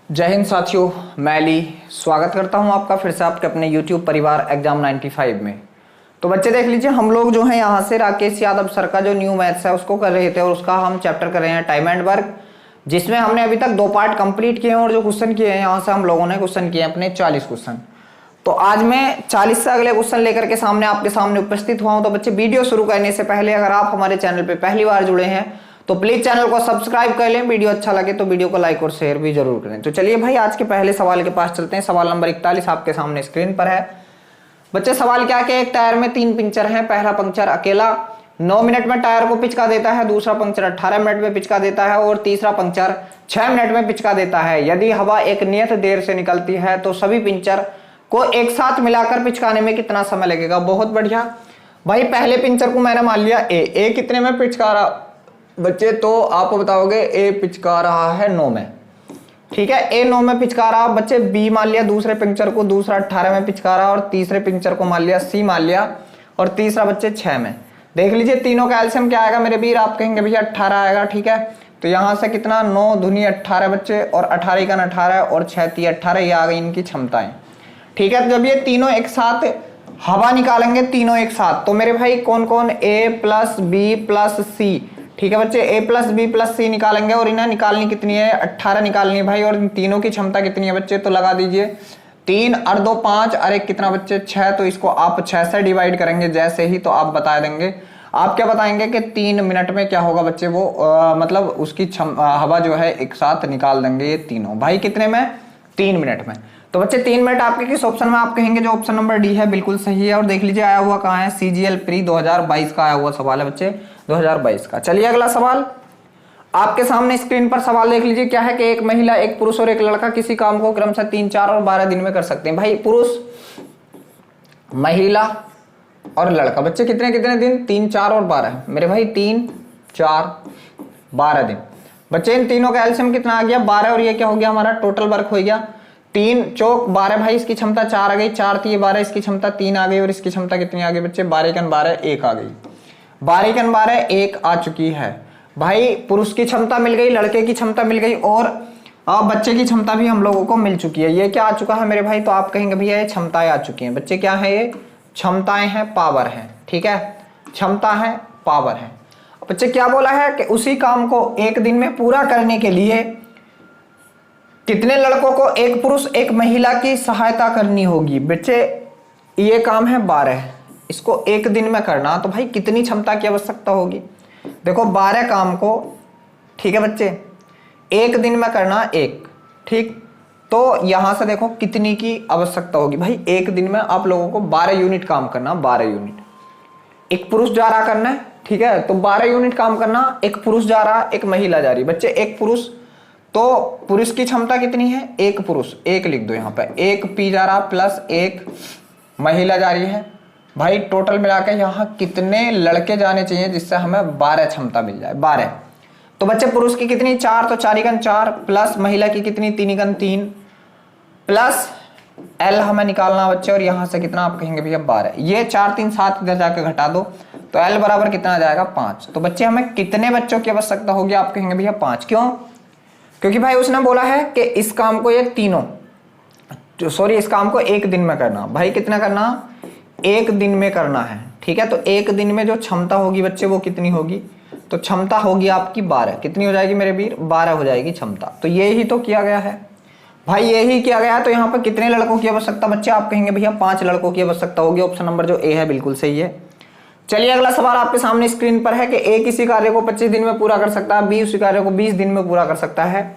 जय हिंद साथियों, मैं अली स्वागत करता हूं आपका फिर से आपके अपने YouTube परिवार एग्जाम 95 में। तो बच्चे देख लीजिए, हम लोग जो है यहाँ से राकेश यादव सर का जो न्यू मैथ्स है उसको कर रहे थे और उसका हम चैप्टर कर रहे हैं टाइम एंड वर्क, जिसमें हमने अभी तक 2 पार्ट कंप्लीट किए हैं और जो क्वेश्चन किए हैं यहाँ से हम लोगों ने क्वेश्चन किए अपने 40 क्वेश्चन। तो आज मैं 40 से अगले क्वेश्चन लेकर के आपके सामने उपस्थित हुआ हूँ। तो बच्चे वीडियो शुरू करने से पहले अगर आप हमारे चैनल पर पहली बार जुड़े हैं तो प्लीज चैनल को सब्सक्राइब कर लें। वीडियो अच्छा लगे तो वीडियो को लाइक और शेयर भी जरूर करें। तो चलिए भाई आज के पहले सवाल के पास चलते हैं। सवाल नंबर 41 आपके सामने स्क्रीन पर है। बच्चे सवाल क्या है, एक टायर में 3 पंक्चर हैं। पहला पंक्चर अकेला 9 मिनट में टायर को पिचका देता है, दूसरा पंक्चर 18 मिनट में पिचका देता है और तीसरा पंक्चर 6 मिनट में पिचका देता है। यदि हवा एक नियत देर से निकलती है तो सभी पंक्चर को एक साथ मिलाकर पिचकाने में कितना समय लगेगा। बहुत बढ़िया भाई, पहले पंक्चर को मैंने मान लिया ए कितने में पिचका रहा बच्चे, तो आप बताओगे ए पिचका रहा है 9 में, ठीक है। ए 9 में पिचका रहा बच्चे। बी मान लिया दूसरे पंक्चर को, दूसरा 18 में पिचका रहा और तीसरे पंक्चर को मान लिया सी मान लिया और तीसरा बच्चे 6 में। देख लीजिए तीनों का एलसीएम क्या आएगा मेरे वीर, आप कहेंगे भैया 18 आएगा, ठीक है। तो यहां से कितना 9 दूनी 18 बच्चे और 18 का 18 और 6 × 18, ये आ गई इनकी क्षमताएं, ठीक है। जब ये तीनों एक साथ हवा निकालेंगे, तीनों एक साथ, तो मेरे भाई कौन कौन ए प्लस बी प्लस सी, ठीक है बच्चे, ए प्लस बी प्लस सी निकालेंगे और इन्हें निकालनी कितनी है 18 निकालनी है भाई। और इन तीनों की क्षमता कितनी है बच्चे, तो लगा दीजिए 3 और 2 5 और 1 कितना बच्चे 6। तो इसको आप 6 से डिवाइड करेंगे जैसे ही, तो आप बता देंगे। आप क्या बताएंगे कि 3 मिनट में क्या होगा बच्चे, वो मतलब उसकी हवा जो है एक साथ निकाल देंगे ये तीनों भाई। कितने में 3 मिनट में। तो बच्चे 3 मिनट आपके किस ऑप्शन में, आप कहेंगे जो ऑप्शन नंबर डी है बिल्कुल सही है। और देख लीजिए आया हुआ कहाँ है, CGL प्री 2022 का आया हुआ सवाल है बच्चे, 2022 का। चलिए अगला सवाल आपके सामने स्क्रीन पर सवाल देख लीजिए क्या है कि एक महिला, एक पुरुष और एक लड़का किसी काम को क्रमशः 3, 4 और 12 दिन में कर सकते हैं। भाई पुरुष, महिला और लड़का, बच्चे कितने कितने दिन, 3, 4 और 12 मेरे भाई, 3, 4, 12 दिन। बच्चे इन तीनों का एलसीएम कितना आ गया 12 और ये क्या हो गया हमारा टोटल वर्क हो गया 3 चौक 12 भाई, इसकी क्षमता 4 आ गई, 4 3 12, इसकी क्षमता 3 आ गई और इसकी क्षमता कितनी आ गई बच्चे 12 × 12 1 आ गई, 12 × 12 1 आ चुकी है भाई। पुरुष की क्षमता मिल गई, लड़के की क्षमता मिल गई और बच्चे की क्षमता भी हम लोगों को मिल चुकी है। ये क्या आ चुका है मेरे भाई, तो आप कहेंगे भैया ये क्षमताएं आ चुकी हैं बच्चे। क्या है ये, क्षमताएं हैं, पावर है, ठीक है, क्षमता है, पावर है। बच्चे क्या बोला है कि उसी काम को एक दिन में पूरा करने के लिए कितने लड़कों को, एक पुरुष एक महिला की सहायता करनी होगी। बच्चे ये काम है 12, इसको एक दिन में करना, तो भाई कितनी क्षमता की आवश्यकता होगी। देखो 12 काम को, ठीक है बच्चे, एक दिन में करना एक, ठीक। तो यहां से देखो कितनी की आवश्यकता होगी भाई, एक दिन में आप लोगों को 12 यूनिट काम करना, 12 यूनिट। एक पुरुष जा रहा करना है, ठीक है, तो 12 यूनिट काम करना। एक पुरुष जा रहा, एक महिला जा रही बच्चे, एक पुरुष, तो पुरुष की क्षमता कितनी है, एक पुरुष, एक लिख दो यहाँ पे, एक पी जा रहा प्लस एक महिला जा रही है भाई। टोटल मिलाकर यहाँ कितने लड़के जाने चाहिए जिससे हमें 12 क्षमता मिल जाए, 12। तो बच्चे पुरुष की कितनी 4, तो 4 × 4 प्लस महिला की कितनी 3 × 3 प्लस एल हमें निकालना बच्चे। और यहाँ से कितना आप कहेंगे भैया 12, ये 4 3 7 इधर जाके घटा दो तो एल बराबर कितना आ जाएगा 5। तो बच्चे हमें कितने बच्चों की आवश्यकता होगी, आप कहेंगे भैया 5। क्यों, क्योंकि भाई उसने बोला है कि इस काम को ये तीनों, सॉरी इस काम को एक दिन में करना। भाई कितना करना, एक दिन में करना है, ठीक है। तो एक दिन में जो क्षमता होगी बच्चे वो कितनी होगी, तो क्षमता होगी आपकी 12। कितनी हो जाएगी मेरे वीर, 12 हो जाएगी क्षमता। तो ये ही तो किया गया है भाई, यही किया गया है। तो यहाँ पर कितने लड़कों की आवश्यकता बच्चे, आप कहेंगे भैया 5 लड़कों की आवश्यकता होगी। ऑप्शन नंबर जो ए है बिल्कुल सही है। चलिए अगला सवाल आपके सामने स्क्रीन पर है कि ए किसी कार्य को 25 दिन में पूरा कर सकता है, बी उसी कार्य को 20 दिन में पूरा कर सकता है।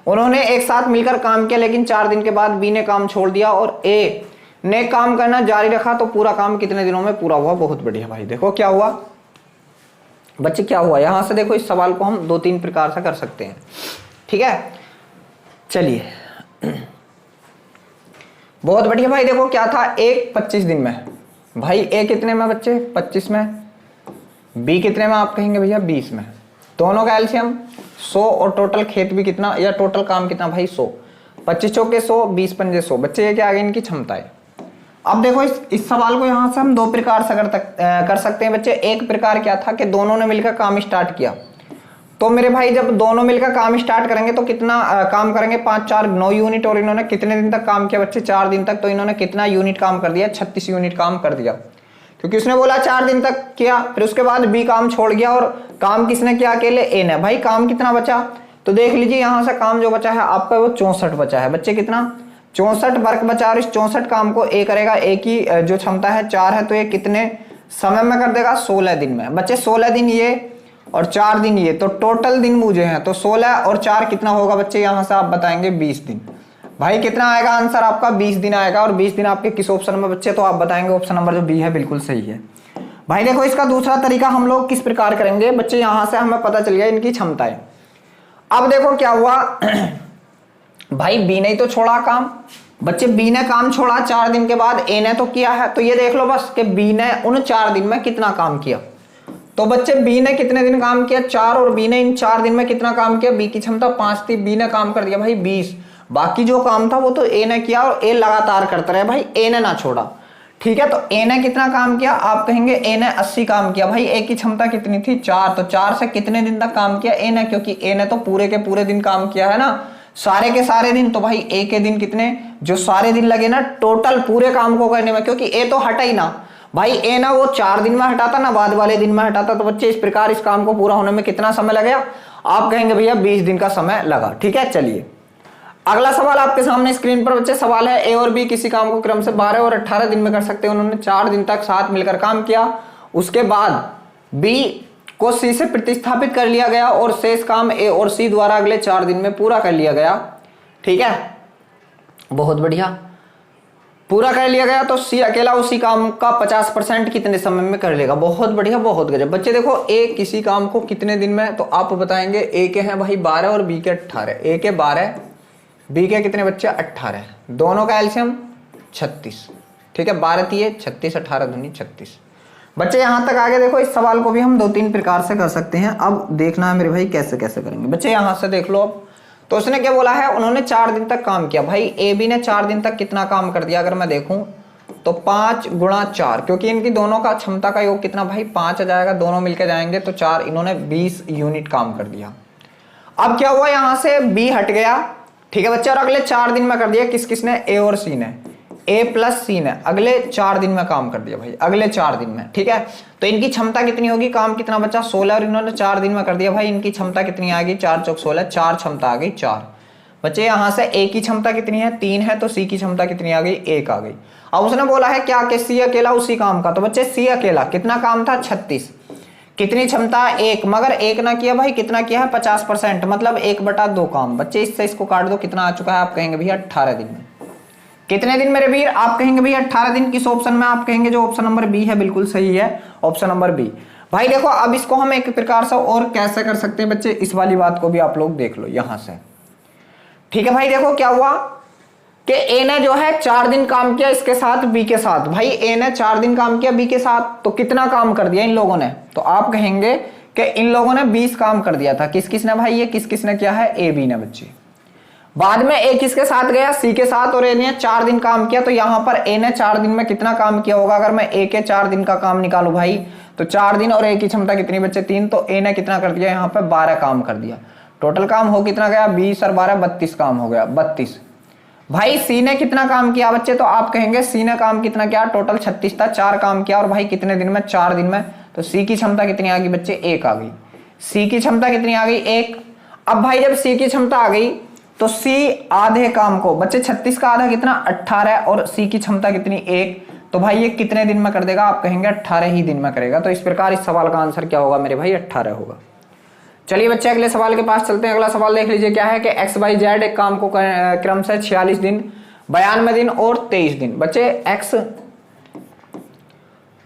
उन्होंने एक साथ मिलकर काम किया लेकिन 4 दिन के बाद बी ने काम छोड़ दिया और ए ने काम करना जारी रखा, तो पूरा काम कितने दिनों में पूरा हुआ। बहुत बढ़िया भाई, देखो क्या हुआ बच्चे, क्या हुआ। यहां से देखो इस सवाल को हम 2-3 प्रकार से कर सकते हैं, ठीक है। चलिए बहुत बढ़िया भाई, देखो क्या था, एक 25 दिन में भाई, ए कितने में बच्चे 25 में, बी कितने में आप कहेंगे भैया 20 में। दोनों का एलसीएम 100 और टोटल खेत भी कितना या टोटल काम कितना भाई 100, 25 चौके 100, 20 पंजे 100 बच्चे, ये क्या आ गई इनकी क्षमता है। अब देखो इस सवाल को यहां से हम 2 प्रकार से कर सकते हैं बच्चे। एक प्रकार क्या था कि दोनों ने मिलकर काम स्टार्ट किया, तो मेरे भाई जब दोनों मिलकर काम स्टार्ट करेंगे तो कितना काम करेंगे, 5 4 9 यूनिट। और इन्होंने कितने दिन तक काम किया बच्चे, 4 दिन तक। तो इन्होंने कितना यूनिट काम कर दिया, 36 यूनिट काम कर दिया, क्योंकि उसने बोला 4 दिन तक किया। फिर उसके बाद बी काम छोड़ गया और काम किसने किया, अकेले ए ने। भाई काम कितना बचा, तो देख लीजिए यहां से काम जो बचा है आपका वो 64 बचा है बच्चे, कितना 64 वर्क बचा। और इस 64 काम को ए करेगा, ए की जो क्षमता है 4 है, तो ये कितने समय में कर देगा, 16 दिन में बच्चे। 16 दिन ये और 4 दिन ये, तो टोटल दिन मुझे हैं, तो 16 और 4 कितना होगा बच्चे, यहां से आप बताएंगे 20 दिन। भाई कितना आएगा आंसर आपका, 20 दिन आएगा। और 20 दिन आपके किस ऑप्शन में बच्चे, तो आप बताएंगे ऑप्शन नंबर जो बी है बिल्कुल सही है। भाई देखो इसका दूसरा तरीका हम लोग किस प्रकार करेंगे बच्चे, यहां से हमें पता चल गया इनकी क्षमताएं। अब देखो क्या हुआ भाई, बी ने तो छोड़ा काम बच्चे, बी ने काम छोड़ा 4 दिन के बाद, ए ने तो किया है। तो ये देख लो बस कि बी ने उन 4 दिन में कितना काम किया। तो बच्चे बी ने कितने दिन काम किया, 4, और बी ने इन 4 दिन में कितना काम किया, बी की क्षमता 5 थी, बी ने काम कर दिया भाई 20। बाकी जो काम था वो तो ए ने किया, और ए लगातार करता रहा भाई, ए ने ना छोड़ा। ठीक है, तो ए ने कितना काम किया, आप कहेंगे ए ने 80 काम किया। भाई ए की क्षमता कितनी थी, 4, तो 4 से कितने दिन तक काम किया ए ने, क्योंकि ए ने तो पूरे के पूरे दिन काम किया है ना, सारे के सारे दिन। तो भाई ए के दिन कितने, जो सारे दिन लगे ना टोटल पूरे काम को करने में, क्योंकि ए तो हटा ही ना भाई, ए ना वो 4 दिन में हटाता ना बाद वाले दिन में हटाता। तो बच्चे इस प्रकार इस काम को पूरा होने में कितना समय लगेगा, आप कहेंगे भैया 20 दिन का समय लगा। ठीक है, चलिए अगला सवाल आपके सामने स्क्रीन पर बच्चे सवाल है, ए और बी किसी काम को क्रम से 12 और 18 दिन में कर सकते हैं। उन्होंने 4 दिन तक साथ मिलकर काम किया, उसके बाद बी को सी से प्रतिस्थापित कर लिया गया और शेष काम ए और सी द्वारा अगले 4 दिन में पूरा कर लिया गया। ठीक है, बहुत बढ़िया, पूरा कर लिया गया। तो सी अकेला उसी काम का 50% कितने समय में कर लेगा। बहुत बढ़िया, बहुत गजब। बच्चे देखो ए किसी काम को कितने दिन में, तो आप बताएंगे ए के हैं भाई 12 और बी के 18। ए के 12, बी के कितने बच्चे 18, दोनों का एल्शियम 36। ठीक है, 12 तिये 36, 18 दूनी 36। बच्चे यहां तक आगे देखो, इस सवाल को भी हम 2-3 प्रकार से कर सकते हैं। अब देखना है मेरे भाई कैसे कैसे करेंगे। बच्चे यहां से देख लो अब, तो उसने क्या बोला है, उन्होंने 4 दिन तक काम किया। भाई ए बी ने 4 दिन तक कितना काम कर दिया, अगर मैं देखूं तो 5 गुणा 4, क्योंकि इनकी दोनों का क्षमता का योग कितना भाई 5 आ जाएगा, दोनों मिलकर जाएंगे तो 4, इन्होंने 20 यूनिट काम कर दिया। अब क्या हुआ, यहां से बी हट गया। ठीक है बच्चे, और अगले 4 दिन में कर दिया किस किसने, ए और सी ने, ए प्लस सी ने अगले 4 दिन में काम कर दिया भाई, अगले 4 दिन में। ठीक है, तो इनकी क्षमता कितनी होगी, काम कितना बचा 16, और इन्होंने 4 दिन में कर दिया। भाई इनकी क्षमता कितनी आ गई, 4 चौक 16, 4 क्षमता आ गई 4। बच्चे यहां से ए की क्षमता कितनी है, 3 है, तो सी की क्षमता कितनी आ गई, 1 आ गई। अब उसने बोला है क्या कि सी अकेला उसी काम का, तो बच्चे सी अकेला कितना काम था 36, कितनी क्षमता 1, मगर 1 ना किया भाई, कितना किया है 50%, मतलब 1/2 काम। बच्चे इससे इसको काट दो, कितना आ चुका है, आप कहेंगे भैया 18 दिन में। कितने दिन मेरे वीर, आप कहेंगे भैया 18 दिन। किस ऑप्शन में, आप कहेंगे जो ऑप्शन नंबर बी है बिल्कुल सही है, ऑप्शन नंबर बी। भाई देखो अब इसको हम एक प्रकार से और कैसे कर सकते हैं बच्चे, इस वाली बात को भी आप लोग देख लो यहां से। ठीक है भाई, देखो क्या हुआ कि ए ने जो है 4 दिन काम किया इसके साथ बी के साथ। भाई ए ने 4 दिन काम किया बी के साथ, तो कितना काम कर दिया इन लोगों ने, तो आप कहेंगे कि इन लोगों ने 20 काम कर दिया था। किस किस ने भाई, ये किस किस ने किया है, ए बी ने बच्चे। बाद में ए किसके साथ गया, सी के साथ, और ए ने 4 दिन काम किया। तो यहां पर ए ने 4 दिन में कितना काम किया होगा, अगर मैं ए के 4 दिन का काम निकालू भाई, तो 4 दिन और ए की क्षमता कितनी बच्चे 3, तो ए ने कितना कर दिया यहाँ पे 12 काम कर दिया। टोटल काम हो कितना गया, 20 और 12 32 काम हो गया, 32। भाई सी ने कितना काम किया बच्चे, तो आप कहेंगे सी ने काम कितना किया, टोटल 36 था, 4 काम किया, और भाई कितने दिन में, 4 दिन में। तो सी की क्षमता कितनी आ गई बच्चे, 1 आ गई। सी की क्षमता कितनी आ गई, 1। अब भाई जब सी की क्षमता आ गई तो सी आधे काम को, बच्चे 36 का आधा कितना 18, और सी की क्षमता कितनी 1, तो भाई ये कितने दिन में कर देगा, आप कहेंगे 18 ही दिन में करेगा। तो इस प्रकार इस सवाल का आंसर क्या होगा मेरे भाई, 18 होगा। चलिए बच्चे अगले सवाल के पास चलते हैं। अगला सवाल देख लीजिए क्या है कि एक्स वाई जेड एक काम को क्रम से 46 दिन 92 दिन और 23 दिन। बच्चे एक्स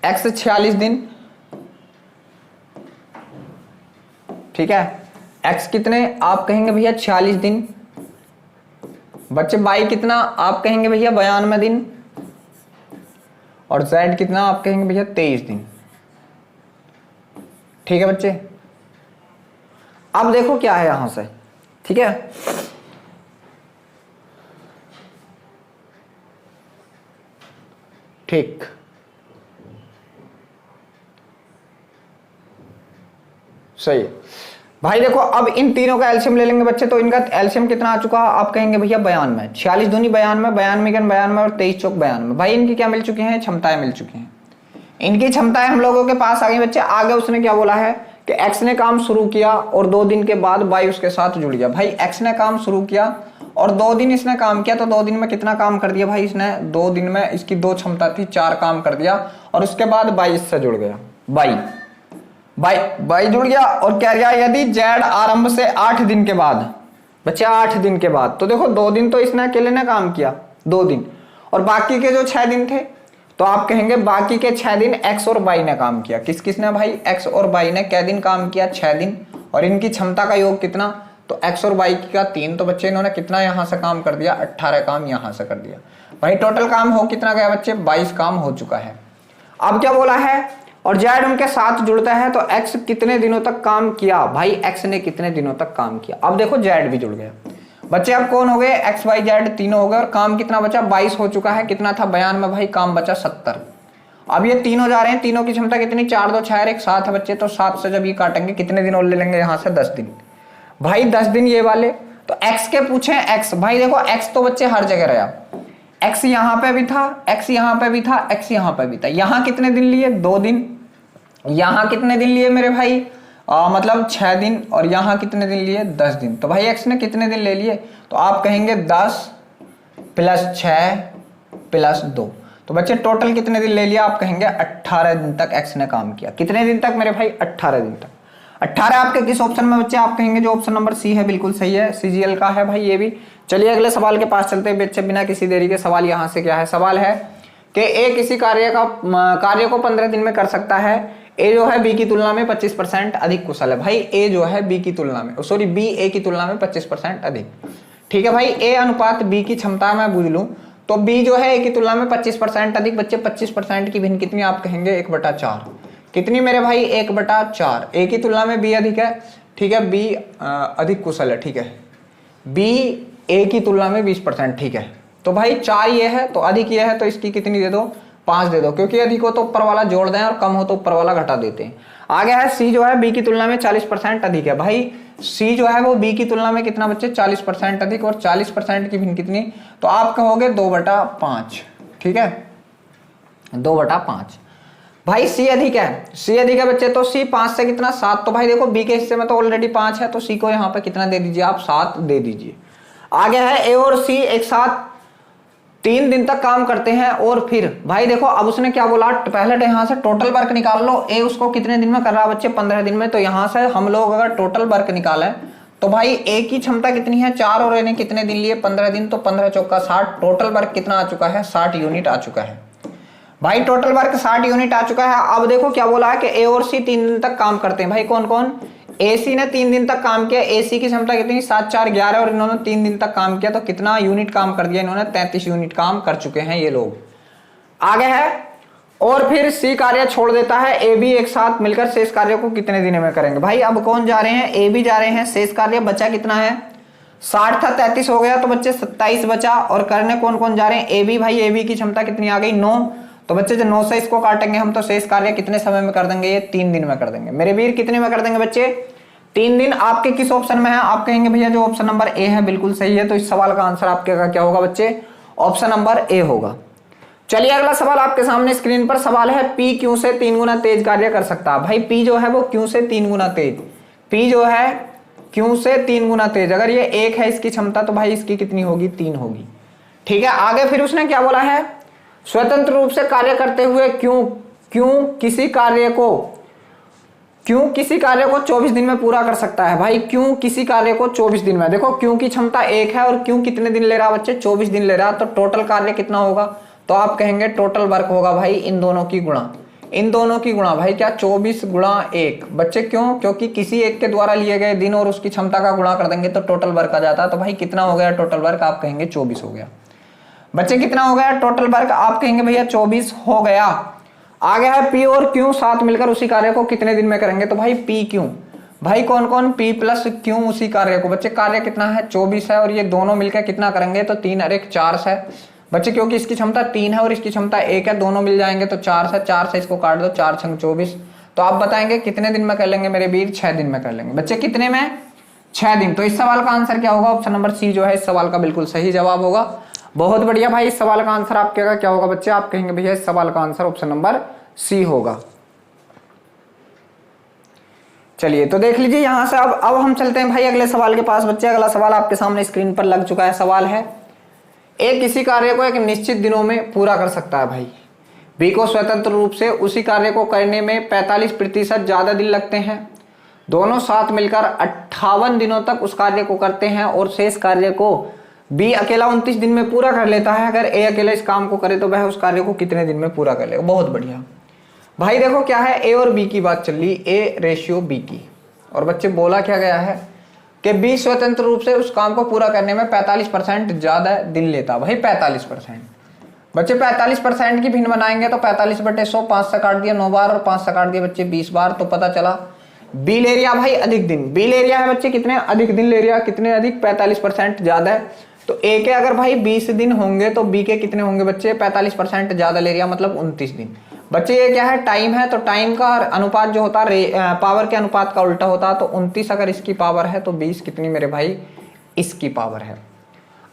46 दिन, ठीक है, एक्स कितने, आप कहेंगे भैया 46 दिन। बच्चे वाई कितना, आप कहेंगे भैया 92 दिन, और जेड कितना, आप कहेंगे भैया 23 दिन। ठीक है बच्चे, अब देखो क्या है यहां से। ठीक है, ठीक, सही है। भाई देखो अब इन तीनों का एलसीएम ले लेंगे बच्चे, तो इनका एलसीएम कितना आ चुका है, आप कहेंगे भैया 92, 46 दूनी 92, 92 और 23 चौक 92। भाई इनकी क्या मिल चुकी हैं, क्षमताएं मिल चुकी हैं। इनकी क्षमताएं हम लोगों के पास आ गई बच्चे। आगे उसने क्या बोला है कि एक्स ने काम शुरू किया और 2 दिन के बाद वाई उसके साथ जुड़ गया। भाई एक्स ने काम शुरू किया और 2 दिन इसने काम किया, तो 2 दिन में कितना काम कर दिया भाई इसने, 2 दिन में इसकी 2 क्षमता थी, 4 काम कर दिया। और उसके बाद वाई इससे जुड़ गया, बाई जुड़ गया। और क्या गया, यदि जेड आरंभ से 8 दिन के बाद बच्चे, 8 दिन के बाद, तो देखो 2 दिन तो इसने अकेले ने काम किया, 2 दिन, और बाकी के जो 6 दिन थे, तो आप कहेंगे बाकी के 6 दिन एक्स और वाई ने काम किया। किस किसने भाई, एक्स और वाई ने क्या दिन काम किया, 6 दिन। और इनकी क्षमता का योग कितना, तो एक्स और वाई का 3, तो बच्चे इन्होंने कितना यहां से काम कर दिया, 18 काम यहां से कर दिया। भाई टोटल काम हो कितना गया बच्चे, 22 काम हो चुका है। अब क्या बोला है, और जेड उनके साथ जुड़ता है तो एक्स कितने दिनों तक काम किया, भाई एक्स ने कितने दिनों तक काम किया। अब देखो जेड भी जुड़ गया बच्चे, अब कौन हो गए, एक्स वाई जेड तीनों हो गए, और काम कितना बचा, 22 हो चुका है। कितना था 92, भाई काम बचा 70। अब ये तीनों जा रहे हैं, तीनों की क्षमता कितनी, 4 2 6 1 7 है बच्चे, तो 7 से जब ये काटेंगे कितने दिन और ले लेंगे यहाँ से, 10 दिन। भाई 10 दिन ये वाले, तो एक्स के पूछे, एक्स, भाई देखो एक्स तो बच्चे हर जगह रहा, एक्स यहाँ पे भी था, एक्स यहाँ पे भी था, एक्स यहाँ पे भी था। यहाँ कितने दिन लिए, 2 दिन। यहाँ कितने दिन लिए मेरे भाई, मतलब 6 दिन। और यहाँ कितने दिन लिए, 10 दिन। तो भाई एक्स ने कितने दिन ले लिए, तो आप कहेंगे 10 + 6 + 2, तो बच्चे टोटल कितने दिन ले लिया, आप कहेंगे 18 दिन तक एक्स ने काम किया। कितने दिन तक मेरे भाई, 18 दिन तक। 18 आपके किस ऑप्शन में बच्चे, आप कहेंगे जो ऑप्शन नंबर सी है बिल्कुल सही है, सीजीएल का है भाई ये भी। चलिए अगले सवाल के पास चलते हैं बच्चे, बिना किसी देरी के। सवाल यहाँ से क्या है, सवाल है कि ए किसी कार्य को 15 दिन में कर सकता है। ए जो है बी की तुलना में 25% अधिक कुशल है। भाई ए जो है बी की तुलना में, सॉरी बी ए की तुलना में 25% अधिक, ठीक है भाई। ए अनुपात बी की क्षमता मैं बुझ लूं तो बी जो है ए की तुलना में 25% अधिक। बच्चे 25% की भिन्न कितनी, आप कहेंगे 1/4। कितनी मेरे भाई, 1/4। ए की तुलना में बी अधिक है, ठीक है, बी अधिक कुशल है, ठीक है। बी ए की तुलना में 20%, ठीक है। तो भाई 4 ये है तो अधिक ये है, तो इसकी कितनी दे दो, 5 दे दो, क्योंकि अधिक हो तो ऊपर वाला जोड़ दें और कम हो तो ऊपर वाला घटा देते हैं। आगे है सी जो है बी की तुलना में 40% अधिक है। भाई सी जो है वो बी की तुलना में कितना बच्चे, 40% अधिक। और 40% की भिन्न कितनी, तो आप कहोगे 2/5, ठीक है, 2/5। भाई सी अधिक है, सी अधिक है बच्चे, तो सी 5 से कितना, 7। तो भाई देखो बी के हिस्से में तो ऑलरेडी 5 है, तो सी को यहाँ पे कितना दे दीजिए आप, 7 दे दीजिए। आगे है ए और सी एक साथ 3 दिन तक काम करते हैं। और फिर भाई देखो अब उसने क्या बोला, पहले यहाँ से टोटल वर्क निकाल लो। ए उसको कितने दिन में कर रहा है बच्चे, 15 दिन में। तो यहाँ से हम लोग अगर टोटल वर्क निकालें तो भाई ए की क्षमता कितनी है, 4, और ए ने कितने दिन लिए, 15 दिन। तो 15 चौका 60, टोटल वर्क कितना आ चुका है, 60 यूनिट आ चुका है। भाई टोटल वर्क 60 यूनिट आ चुका है। अब देखो क्या बोला है कि ए और सी 3 दिन तक काम करते हैं। भाई कौन कौन, एसी ने 3 दिन तक काम किया। एसी की क्षमता कितनी, 7 4 11, और इन्होंने 3 दिन तक काम किया, तो कितना यूनिट काम कर दिया इन्होंने, 33 यूनिट काम कर चुके हैं ये लोग। आगे है, और फिर सी कार्य छोड़ देता है, ए बी एक साथ मिलकर शेष कार्य को कितने दिन में करेंगे। भाई अब कौन जा रहे हैं, ए बी जा रहे हैं। शेष कार्य बचा कितना है, 60 था, 33 हो गया, तो बच्चे 27 बचा। और करने कौन कौन जा रहे हैं, ए बी। भाई ए बी की क्षमता कितनी आ गई, 9। तो बच्चे जो 9 से इसको काटेंगे हम, तो शेष कार्य कितने समय में कर देंगे, ये 3 दिन में कर देंगे। मेरे वीर कितने में कर देंगे बच्चे, 3 दिन। आपके किस ऑप्शन में है, आप कहेंगे भैया जो ऑप्शन नंबर ए है बिल्कुल सही है। तो इस सवाल का आंसर आपके का क्या होगा बच्चे, ऑप्शन नंबर ए होगा। चलिए अगला सवाल आपके सामने स्क्रीन पर सवाल है, पी क्यू से 3 गुना तेज कार्य कर सकता है। भाई पी जो है वो क्यू से 3 गुना तेज, पी जो है क्यू से 3 गुना तेज। अगर ये 1 है इसकी क्षमता, तो भाई इसकी कितनी होगी, 3 होगी, ठीक है। आगे फिर उसने क्या बोला है, स्वतंत्र रूप से कार्य करते हुए क्यों किसी कार्य को 24 दिन में पूरा कर सकता है। भाई क्यों किसी कार्य को 24 दिन में, देखो क्यों की क्षमता 1 है, और क्यों कितने दिन ले रहा बच्चे, 24 दिन ले रहा। तो टोटल कार्य कितना होगा, तो आप कहेंगे टोटल वर्क होगा भाई इन दोनों की गुणा। भाई क्या, 24 × 1 बच्चे, क्यों, क्योंकि किसी एक के द्वारा लिए गए दिन और उसकी क्षमता का गुणा कर देंगे तो टोटल वर्क आ जाता है। तो भाई कितना हो गया टोटल वर्क, आप कहेंगे 24 हो गया। बच्चे कितना हो गया टोटल वर्क, आप कहेंगे भैया 24 हो गया। आगे है पी और क्यू साथ मिलकर उसी कार्य को कितने दिन में करेंगे। तो भाई पी क्यू, भाई कौन कौन, पी प्लस क्यू उसी कार्य को। बच्चे कार्य कितना है, 24 है, और ये दोनों मिलकर कितना करेंगे, तो 3 और 1 4 है बच्चे, क्योंकि इसकी क्षमता 3 है और इसकी क्षमता 1 है, दोनों मिल जाएंगे तो 4 से इसको काट दो, 4 × 24, तो आप बताएंगे कितने दिन में कर लेंगे मेरे वीर? 6 दिन में कर लेंगे। बच्चे कितने में? 6 दिन। तो इस सवाल का आंसर क्या होगा? ऑप्शन नंबर सी जो है इस सवाल का बिल्कुल सही जवाब होगा। बहुत बढ़िया भाई, इस सवाल का आंसर आपके क्या होगा बच्चे? आप कहेंगे भैया इस सवाल का आंसर ऑप्शन नंबर सी होगा। चलिए तो देख लीजिए यहां से अब हम चलते हैं भाई अगले सवाल के पास। बच्चे अगला सवाल आपके सामने स्क्रीन पर लग चुका है। सवाल है, एक किसी कार्य को एक निश्चित दिनों में पूरा कर सकता है भाई। बी को स्वतंत्र रूप से उसी कार्य को करने में 45% ज्यादा दिन लगते हैं। दोनों साथ मिलकर 58 दिनों तक उस कार्य को करते हैं और शेष कार्य को बी अकेला 29 दिन में पूरा कर लेता है। अगर ए अकेला इस काम को करे तो वह उस कार्य को कितने दिन में पूरा कर लेगा? बहुत बढ़िया भाई। देखो क्या है, ए और बी की बात चल रही, ए रेशियो बी की। और बच्चे बोला क्या गया है कि बी स्वतंत्र रूप से उस काम को पूरा करने में 45% ज्यादा दिन लेता। भाई 45%। बच्चे 45% की भिन्न बनाएंगे तो 45/100, 5 से काट दिया 9 बार और 5 से काट दिया बच्चे 20 बार। तो पता चला बी ले रिया भाई अधिक दिन। बी ले रिया है बच्चे कितने? अधिक दिन ले रिया। कितने अधिक? 45% ज्यादा है। तो ए के अगर भाई 20 दिन होंगे तो बी के कितने होंगे बच्चे? 45% ज्यादा ले रिया, मतलब 29 दिन। बच्चे ये क्या है? टाइम है। तो टाइम का अनुपात जो होता है पावर के अनुपात का उल्टा होता है। तो 29 अगर इसकी पावर है तो 20 कितनी मेरे भाई? इसकी पावर है।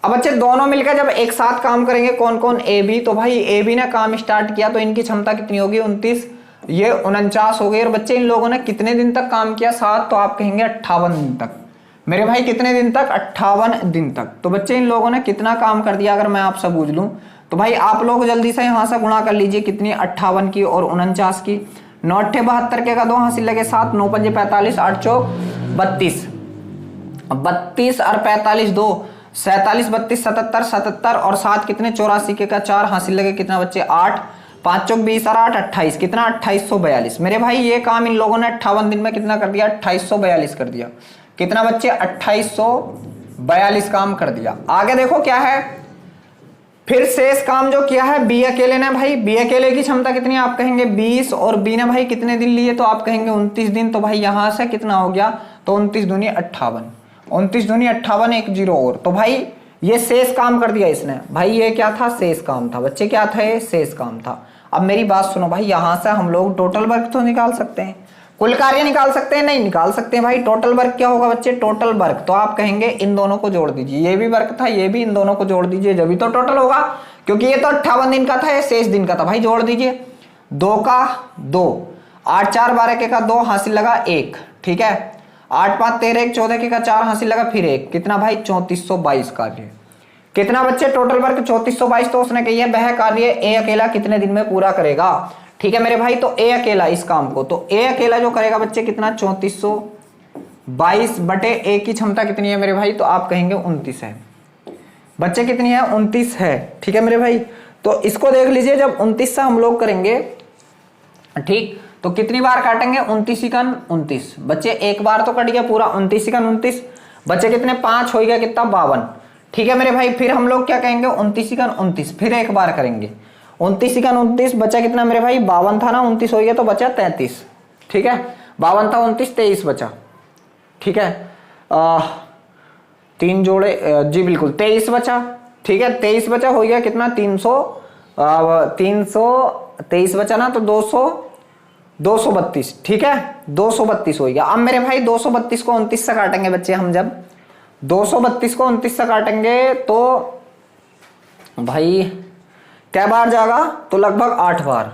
अब बच्चे दोनों मिलकर जब एक साथ काम करेंगे, कौन कौन? A B. तो भाई ए बी ने काम स्टार्ट किया तो इनकी क्षमता कितनी होगी? 29, ये 49 हो गई। और बच्चे इन लोगों ने कितने दिन तक काम किया? 7। तो आप कहेंगे 58 दिन तक। मेरे भाई कितने दिन तक? 58 दिन तक। तो बच्चे इन लोगों ने कितना काम कर दिया अगर मैं आपसे पूछ लूं तो भाई आप लोग जल्दी से यहां से गुणा कर लीजिए। कितनी? 58 की और 49 की। 9 8 72 के का 2 हासिल लगे 7, 9 5 45, 8 चौक 32। 32 और 45 2 47, 32 77, 77 और 7 कितने? 84 के का 4 हासिल लगे कितना बच्चे? 8, 5 चौक 20 और 8 28। कितना? 2842। मेरे भाई ये काम इन लोगों ने 58 दिन में कितना कर दिया? 2842 कर दिया। कितना बच्चे? 2842 काम कर दिया। आगे देखो क्या है, फिर शेष काम जो किया है बी अकेले ने। भाई बी अकेले की क्षमता कितनी? आप कहेंगे 20। और बी ने भाई कितने दिन लिए? तो आप कहेंगे 29 दिन। तो भाई यहां से कितना हो गया? तो 29 दूनी 58, 29 दूनी 58, 1 0 और। तो भाई ये शेष काम कर दिया इसने। भाई ये क्या था? शेष काम था। बच्चे क्या था? ये शेष काम था। अब मेरी बात सुनो भाई, यहां से हम लोग टोटल वर्क तो निकाल सकते हैं, कुल कार्य निकाल सकते हैं? नहीं निकाल सकते हैं भाई। टोटल वर्क क्या होगा बच्चे? Total work. तो आप कहेंगे इन दोनों को जोड़ दीजिए, ये भी वर्क था, ये भी, इन दोनों को जोड़ दीजिए जब भी तो टोटल होगा। क्योंकि ये तो 58 दिन का था, ये शेष दिन का था। भाई जोड़ दीजिए, 2 का 2, 8 4 12 के का 2 हासिल लगा 1। ठीक है, 8 5 13 1 14 के का 4 हासिल लगा फिर 1। कितना भाई? 3422 कार्य। कितना बच्चे? Total work 3422। तो उसने कही है वह कार्य ए अकेला कितने दिन में पूरा करेगा? ठीक है मेरे भाई, तो ए अकेला इस काम को, तो ए अकेला जो करेगा बच्चे कितना? 3422 बटे ए की क्षमता कितनी है मेरे भाई? तो आप कहेंगे 29 है। बच्चे कितनी है? 29 है। ठीक है मेरे भाई, तो इसको देख लीजिए, जब 29 से हम लोग करेंगे ठीक, तो कितनी बार काटेंगे? 29 इकन 29। बच्चे एक बार तो कट गया पूरा, 29 इकन 29। बच्चे कितने? 5 हो गया कितना? 52। ठीक है मेरे भाई, फिर हम लोग क्या कहेंगे? 29 इकन 29, फिर एक बार करेंगे 29 इकन 29। बचा कितना मेरे भाई? 52 था ना, 29 हो गया तो बचा 33। ठीक है, 52 था 29, 23 बचा। ठीक है, 3 जोड़े जी बिल्कुल 23 बचा। ठीक है, 23 बचा, हो गया कितना? 323 बचा ना, तो 232। ठीक है, 232 हो गया। अब मेरे भाई 232 को 29 से काटेंगे बच्चे हम, जब 232 को 29 से काटेंगे तो भाई क्या बार जाएगा? तो लगभग 8 बार।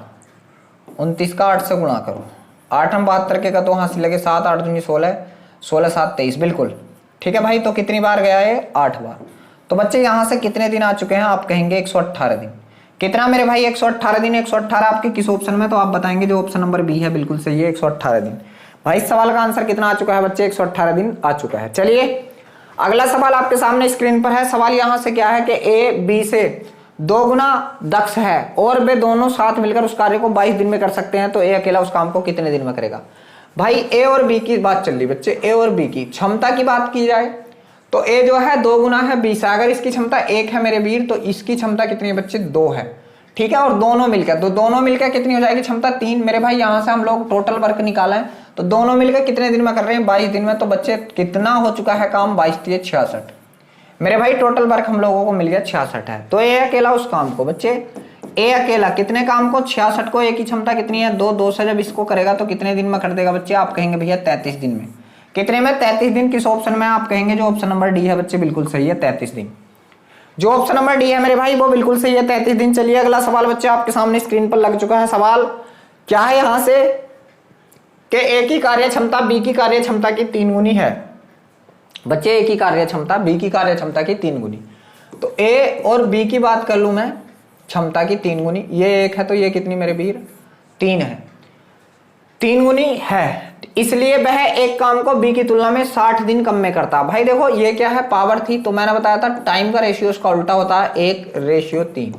29 का 8 से गुणा करो, 8 हम 72 के का 2 हासिल लगे 7, 8 दूनी 16, 16 7 23 बिल्कुल। ठीक है भाई, तो कितनी बार गया है? 8 बार। तो बच्चे यहां से कितने दिन आ चुके हैं? आप कहेंगे 118 दिन। कितना मेरे भाई? 118 दिन। 118 आपके किस ऑप्शन में? तो आप बताएंगे जो ऑप्शन नंबर बी है बिल्कुल सही है, 118 दिन। भाई इस सवाल का आंसर कितना आ चुका है बच्चे? 118 दिन आ चुका है। चलिए अगला सवाल आपके सामने स्क्रीन पर है। सवाल यहां से क्या है कि ए बी से 2 गुना दक्ष है और वे दोनों साथ मिलकर उस कार्य को 22 दिन में कर सकते हैं, तो ए अकेला उस काम को कितने दिन में करेगा? भाई ए और बी की बात चल रही बच्चे, ए और बी की क्षमता की बात की जाए तो ए जो है 2 गुना है बी से। अगर इसकी क्षमता 1 है मेरे वीर, तो इसकी क्षमता कितनी है बच्चे? 2 है। ठीक है, और दोनों मिलकर, तो दोनों मिलकर कितनी हो जाएगी क्षमता? 3। मेरे भाई यहां से हम लोग टोटल वर्क निकाला है, तो दोनों मिलकर कितने दिन में कर रहे हैं? 22 दिन में। तो बच्चे कितना हो चुका है काम? 22 3 66। मेरे भाई टोटल वर्क हम लोगों को मिल गया 66 है। तो ये अकेला उस काम को बच्चे ए अकेला कितने काम को 66 को, ए की क्षमता कितनी है 2, 2 से जब इसको करेगा तो कितने दिन में कर देगा बच्चे, आप कहेंगे भैया 33 दिन में। कितने में 33 दिन, किस ऑप्शन में, आप कहेंगे जो ऑप्शन नंबर डी है बच्चे बिल्कुल सही है 33 दिन। जो ऑप्शन नंबर डी है मेरे भाई वो बिल्कुल सही है 33 दिन। चलिए अगला सवाल बच्चे आपके सामने स्क्रीन पर लग चुका है। सवाल क्या है यहां से कि ए की कार्य क्षमता बी की कार्य क्षमता की 3 गुनी है बच्चे, ए की कार्य क्षमता बी की कार्य क्षमता की 3 गुनी। तो ए और बी की बात कर लूं मैं, क्षमता की 3 गुनी, ये 1 है तो ये कितनी मेरे वीर 3 है, 3 गुनी है, इसलिए वह एक काम को बी की तुलना में 60 दिन कम में करता। भाई देखो ये क्या है, पावर थी, तो मैंने बताया था टाइम का रेशियो इसका उल्टा होता है 1:3।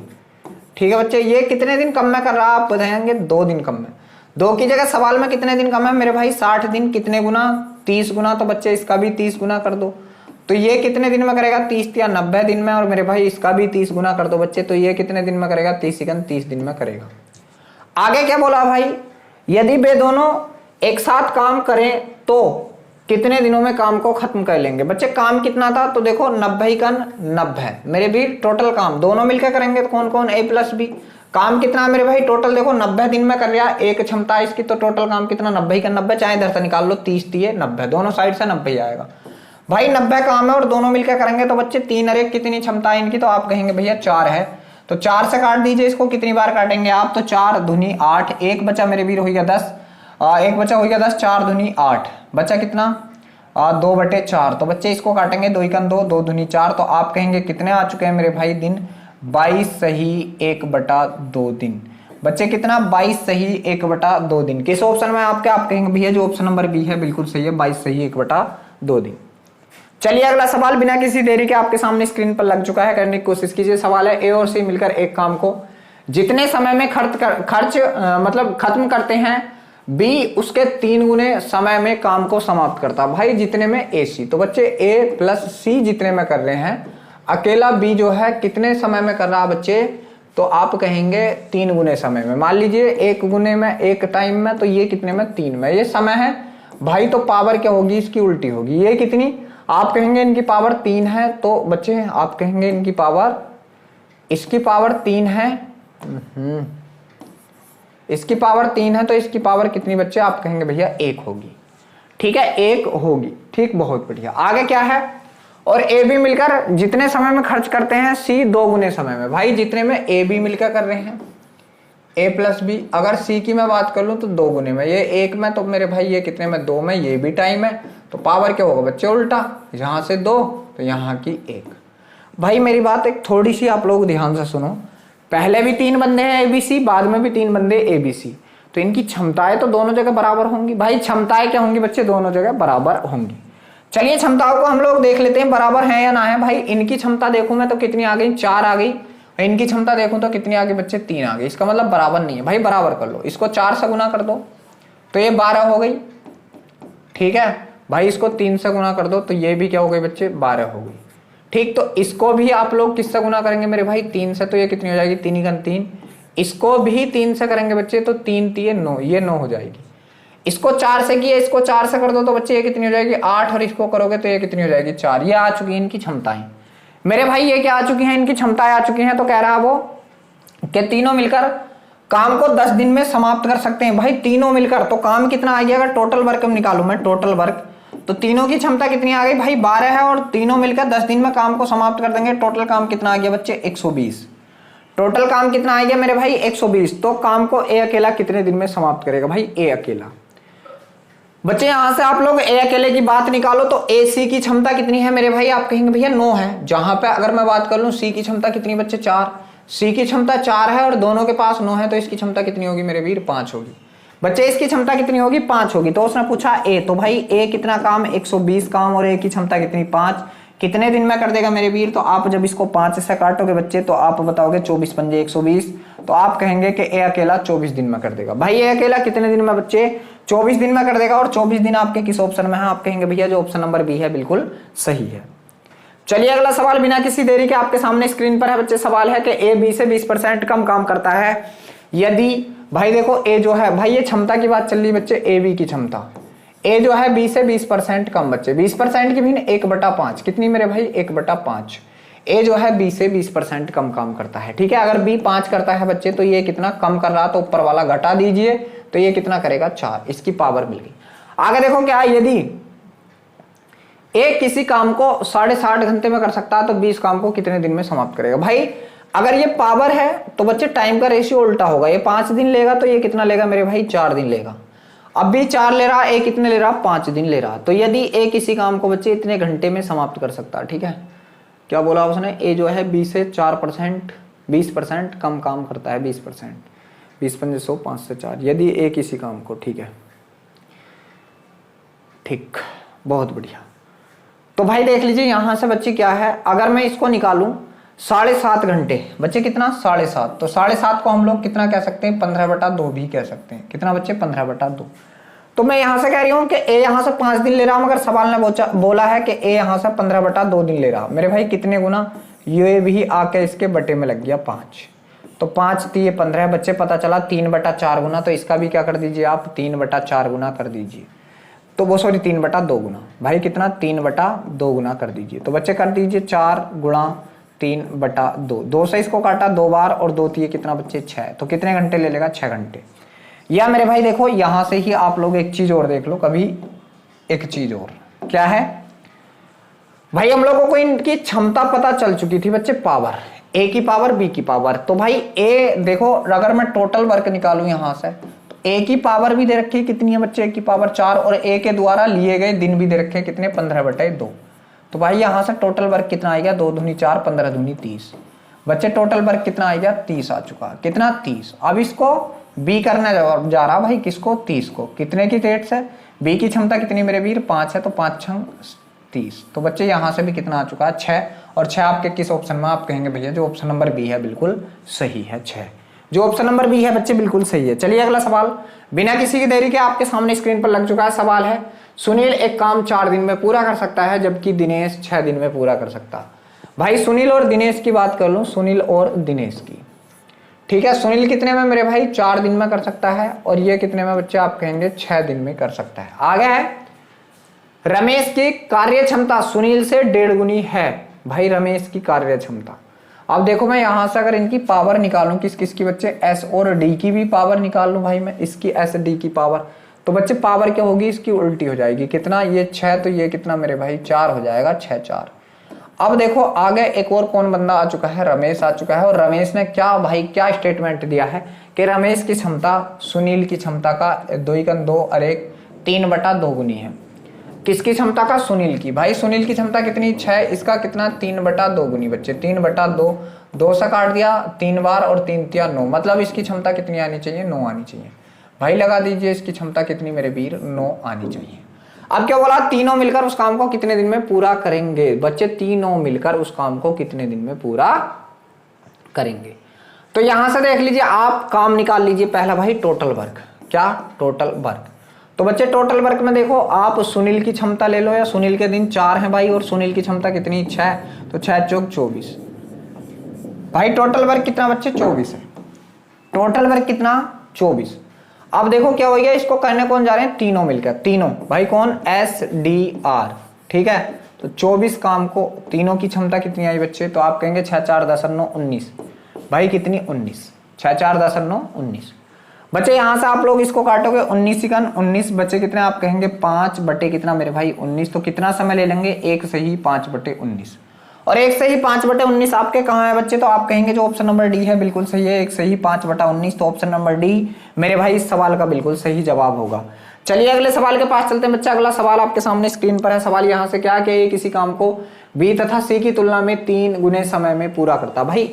ठीक है बच्चे, ये कितने दिन कम में कर रहा है आप बताएंगे 2 दिन कम में। 2 की जगह सवाल में कितने दिन कम है मेरे भाई 60 दिन, कितने गुना 30 गुना, तो बच्चे इसका भी 30 गुना कर दो, तो ये कितने दिन में करेगा 30 या 90 दिन में, और मेरे भाई इसका भी 30 गुना कर दो बच्चे, तो ये कितने दिन में करेगा 30 सेकंड 30 दिन में करेगा। आगे क्या बोला भाई, यदि वे दोनों एक साथ काम करें तो कितने दिनों में काम को खत्म कर लेंगे। बच्चे काम कितना था, तो देखो 90 का 90 मेरे भी टोटल काम दोनों मिलकर करेंगे तो कौन कौन, ए प्लस बी, काम कितना मेरे भाई टोटल देखो 90 दिन में कर लिया, एक क्षमता इसकी, तो टोटल काम कितना 90 का 90, चाहे इधर से निकाल लो 30 दिए 90, दोनों साइड से 90 आएगा भाई। 90 काम है और दोनों मिलकर करेंगे तो बच्चे 3 और 1 कितनी क्षमता है इनकी, तो आप कहेंगे भैया 4 है, तो 4 से काट दीजिए इसको, कितनी बार काटेंगे आप, तो 4 दूनी 8, एक बचा मेरे वीर हो गया 10, एक बचा हो गया 10, 4 दूनी 8, बचा कितना 2/4, तो बच्चे इसको काटेंगे 2 × 2, 2 दूनी 4, तो आप कहेंगे कितने आ चुके हैं मेरे भाई दिन, 22 सही 1/2 दिन। बच्चे कितना 22 सही 1/2 दिन। किस ऑप्शन में आपके, आप कहेंगे भैया जो ऑप्शन नंबर बी है बिल्कुल सही है 22 सही 1/2 दिन। चलिए अगला सवाल बिना किसी देरी के आपके सामने स्क्रीन पर लग चुका है, करने की कोशिश कीजिए। सवाल है ए और सी मिलकर एक काम को जितने समय में मतलब खत्म करते हैं बी उसके 3 गुने समय में काम को समाप्त करता। भाई जितने में ए सी, तो बच्चे ए प्लस सी जितने में कर रहे हैं, अकेला बी जो है कितने समय में कर रहा है बच्चे, तो आप कहेंगे 3 गुने समय में। मान लीजिए 1 गुने में 1 टाइम में, तो ये कितने में 3 में, ये समय है भाई, तो पावर क्या होगी इसकी उल्टी होगी, ये कितनी, आप कहेंगे इनकी पावर 3 है, तो बच्चे आप कहेंगे इनकी पावर, इसकी पावर 3 है, इसकी पावर 3 है, तो इसकी पावर कितनी बच्चे, आप कहेंगे भैया 1 होगी। ठीक है 1 होगी, ठीक बहुत बढ़िया। आगे क्या है, और ए बी मिलकर जितने समय में खर्च करते हैं सी 2 गुने समय में। भाई जितने में ए बी मिलकर कर रहे हैं ए प्लस बी, अगर सी की मैं बात कर लूं तो 2 गुने में, ये 1 में, तो मेरे भाई ये कितने में 2 में, ये भी टाइम है, तो पावर क्या होगा बच्चे उल्टा, यहां से 2 तो यहां की 1। भाई मेरी बात एक थोड़ी सी आप लोग ध्यान से सुनो, पहले भी 3 बंदे हैं एबीसी, बाद में भी 3 बंदे एबीसी, तो इनकी क्षमताएं तो दोनों जगह बराबर होंगी। भाई क्षमताएं क्या होंगी बच्चे, दोनों जगह बराबर होंगी। चलिए क्षमताओं को हम लोग देख लेते हैं बराबर है या ना है। भाई इनकी क्षमता देखूं मैं तो कितनी आ गई 4 आ गई, इनकी क्षमता देखूं तो कितनी आ गई बच्चे 3 आ गई, इसका मतलब बराबर नहीं है। भाई बराबर कर लो, इसको 4 से गुना कर दो तो ये 12 हो गई, ठीक है भाई, इसको 3 से गुना कर दो तो ये भी क्या हो गई बच्चे 12 हो गई, ठीक। तो इसको भी आप लोग किससे गुना करेंगे मेरे भाई 3 से, तो ये कितनी हो जाएगी 3 × 3, इसको भी 3 से करेंगे बच्चे तो 3 3 9, ये 9 हो जाएगी। इसको 4 से किया, इसको 4 से कर दो तो बच्चे ये कितनी हो जाएगी 8, और इसको करोगे तो ये कितनी हो जाएगी 4। ये आ चुकी है इनकी क्षमताएं मेरे भाई, ये क्या आ चुकी हैं इनकी क्षमताएं आ चुकी हैं। तो कह रहा है वो कि तीनों मिलकर काम को 10 दिन में समाप्त कर सकते हैं। भाई तीनों मिलकर तो काम कितना आ गया, अगर टोटल वर्क निकालू मैं टोटल वर्क, तो तीनों की क्षमता कितनी आ गई भाई 12 है, और तीनों मिलकर 10 दिन में काम को समाप्त कर देंगे। टोटल काम कितना आ गया बच्चे 120, टोटल काम कितना आ गया मेरे भाई 120। तो काम को ए अकेला कितने दिन में समाप्त करेगा भाई ए अकेला। बच्चे यहां से आप लोग ए अकेले की बात निकालो तो ए सी की क्षमता कितनी है मेरे भाई, आप कहेंगे भैया 9 है, जहां पे अगर मैं बात कर लूं सी की क्षमता कितनी बच्चे 4, सी की क्षमता 4 है और दोनों के पास 9 है, तो इसकी क्षमता कितनी होगी मेरे वीर 5 होगी। बच्चे इसकी क्षमता कितनी होगी 5 होगी। तो उसने पूछा ए, तो भाई ए कितना काम 120 काम, और ए की क्षमता कितनी 5, कितने दिन में कर देगा मेरे वीर। तो आप जब इसको 5 से काटोगे बच्चे तो आप बताओगे 24 पंजे 120, तो आप कहेंगे कि ए अकेला 24 दिन में कर देगा। भाई ए अकेला कितने दिन में बच्चे 24 दिन में कर देगा, और 24 दिन आपके किस ऑप्शन में है, आप कहेंगे भैया जो ऑप्शन नंबर बी है बिल्कुल सही है। चलिए अगला सवाल बिना किसी देरी के आपके सामने स्क्रीन पर है बच्चे। सवाल है कि ए बी से 20% कम काम करता है यदि, भाई देखो ए जो है, भाई ये क्षमता की बात चल रही है बच्चे, ए बी की क्षमता, ए जो है बी से 20% कम बच्चे, 20% की भी 1/5 कितनी मेरे भाई 1/5, ए जो है बी से 20% कम काम करता है। ठीक है, अगर बी 5 करता है बच्चे तो ये कितना कम कर रहा, तो ऊपर वाला घटा दीजिए, तो ये कितना करेगा 4, इसकी पावर मिल गई। आगे देखो क्या है, यदि ए किसी काम को 60.5 घंटे में कर सकता है तो 20 काम को कितने दिन में समाप्त करेगा। भाई अगर ये पावर है तो बच्चे टाइम का रेशियो उल्टा होगा, ये 5 दिन लेगा तो ये कितना लेगा मेरे भाई 4 दिन लेगा। अब भी 4 ले रहा, ए कितने ले रहा 5 दिन ले रहा, तो यदि ए किसी काम को बच्चे इतने घंटे में समाप्त कर सकता है। ठीक है, क्या बोला उसने, ए जो है 20 से 4% 20% कम काम करता है, 20%, 20 पंजे 100 5 से 4, यदि ए किसी काम को। ठीक है, ठीक, बहुत बढ़िया। तो भाई देख लीजिए यहां से बच्चे क्या है, अगर मैं इसको निकालूं 7.5 घंटे बच्चे कितना 7.5, तो 7.5 को हम लोग कितना कह सकते हैं 15/2 भी कह सकते हैं। कितना बच्चे 15/2। तो मैं यहां से कह रही हूं कि ए यहां से 5 दिन ले रहा हूं, मगर सवाल ने बोला है कि ए यहां से 15/2 दिन ले रहा। मेरे भाई कितने गुना, ये भी आके इसके बटे में लग गया 5, तो 5 3 15 बच्चे, पता चला 3/4 गुना, तो इसका भी क्या कर दीजिए आप 3/4 गुना कर दीजिए, तो वो सॉरी 3/2 गुना, भाई कितना 3/2 गुना कर दीजिए। तो बच्चे कर दीजिए 4 गुणा 3/2, 2 से इसको काटा 2 बार और 2 3 कितना बच्चे 6, तो कितने घंटे ले लेगा 6 घंटे। या मेरे भाई देखो यहां से ही आप लोग एक चीज और देख लो, कभी एक चीज और क्या है भाई, हम लोगों को इनकी क्षमता पता चल चुकी थी बच्चे, पावर, ए की पावर बी की पावर। तो भाई ए देखो अगर मैं टोटल वर्क निकालूं यहां से, तो ए की पावर भी दे रखी है कितनी है बच्चे, ए की पावर 4, और ए के द्वारा लिए गए दिन भी दे रखे हैं कितने 15/2। तो भाई यहां से टोटल वर्क कितना आएगा 2 दूनी 4 15 दूनी 30 बच्चे, टोटल वर्क कितना आएगा 30 आ चुका, कितना 30। अब इसको बी करने जा रहा भाई, किसको 30 को, कितने की रेट से, बी की क्षमता कितनी मेरे वीर 5 है, तो 5 6 30, तो बच्चे यहां से भी कितना आ चुका है 6, और 6 आपके किस ऑप्शन में, आप कहेंगे भैया जो ऑप्शन नंबर बी है बिल्कुल सही है, 6 जो ऑप्शन नंबर बी है बच्चे बिल्कुल सही है। चलिए अगला सवाल, बिना किसी की देरी के आपके सामने स्क्रीन पर लग चुका है। सवाल है, सुनील एक काम 4 दिन में पूरा कर सकता है जबकि दिनेश 6 दिन में पूरा कर सकता है। भाई सुनील और दिनेश की बात कर लूं, सुनील और दिनेश की, ठीक है, सुनील कितने में मेरे भाई 4 दिन में कर सकता है, और ये कितने में बच्चे आप कहेंगे 6 दिन में कर सकता है। आगे है, रमेश की कार्य क्षमता सुनील से 1.5 गुनी है। भाई रमेश की कार्य क्षमता, अब देखो मैं यहां से अगर इनकी पावर निकालूं, किस किस की बच्चे, एस और डी की भी पावर निकाल लूं भाई मैं, इसकी एस डी की पावर, तो बच्चे पावर क्या होगी इसकी उल्टी हो जाएगी, कितना ये 6, तो ये कितना मेरे भाई 4 हो जाएगा, 6 4। अब देखो आगे एक और कौन बंदा आ चुका है, रमेश आ चुका है, और रमेश ने क्या भाई क्या स्टेटमेंट दिया है कि रमेश की क्षमता सुनील की क्षमता का 2 और 1 3/2 गुनी है। किसकी क्षमता का, सुनील की। भाई सुनील की क्षमता कितनी 6, इसका कितना 3/2 गुनी बच्चे, 3/2, 2 से काट दिया 3 बार और 3 3 9, मतलब इसकी क्षमता कितनी आनी चाहिए 9 आनी चाहिए। भाई लगा दीजिए इसकी क्षमता कितनी मेरे वीर 9 आनी चाहिए। अब क्या बोला, तीनों मिलकर उस काम को कितने दिन में पूरा करेंगे बच्चे, तीनों मिलकर उस काम को कितने दिन में पूरा करेंगे। तो यहां से देख लीजिए आप काम निकाल लीजिए, पहला भाई टोटल वर्क, क्या टोटल वर्क, तो बच्चे टोटल वर्क में देखो आप सुनील की क्षमता ले लो, या सुनील के दिन 4 हैं भाई, और सुनील की क्षमता कितनी 6, तो 6 चौक 24, भाई टोटल वर्क कितना बच्चे 24 है, टोटल वर्क कितना 24। अब देखो क्या हो गया, इसको करने कौन जा रहे हैं, तीनों मिलकर, तीनों भाई कौन, एस डी आर, ठीक है, तो 24 काम को, तीनों की क्षमता कितनी आई बच्चे, तो आप कहेंगे 6 4 10 9 19, भाई कितनी 19, 6 4 10 9 19 बच्चे। यहां से आप लोग इसको काटोगे 19 19 बच्चे कितने, आप कहेंगे 5 बटे कितना मेरे भाई 19, तो कितना समय ले लेंगे, 1 से ही 5 बटे 19, और 1 से ही 5 बटे 19 आपके कहाँ है बच्चे, तो आप कहेंगे जो ऑप्शन नंबर डी है बिल्कुल सही है, 1 से ही 5 बटा 19, तो ऑप्शन नंबर डी मेरे भाई इस सवाल का बिल्कुल सही जवाब होगा। चलिए अगले सवाल के पास चलते हैं बच्चे। अगला सवाल आपके सामने स्क्रीन पर है। सवाल यहाँ से क्या कि किसी काम को बी तथा सी की तुलना में 3 गुने समय में पूरा करता। भाई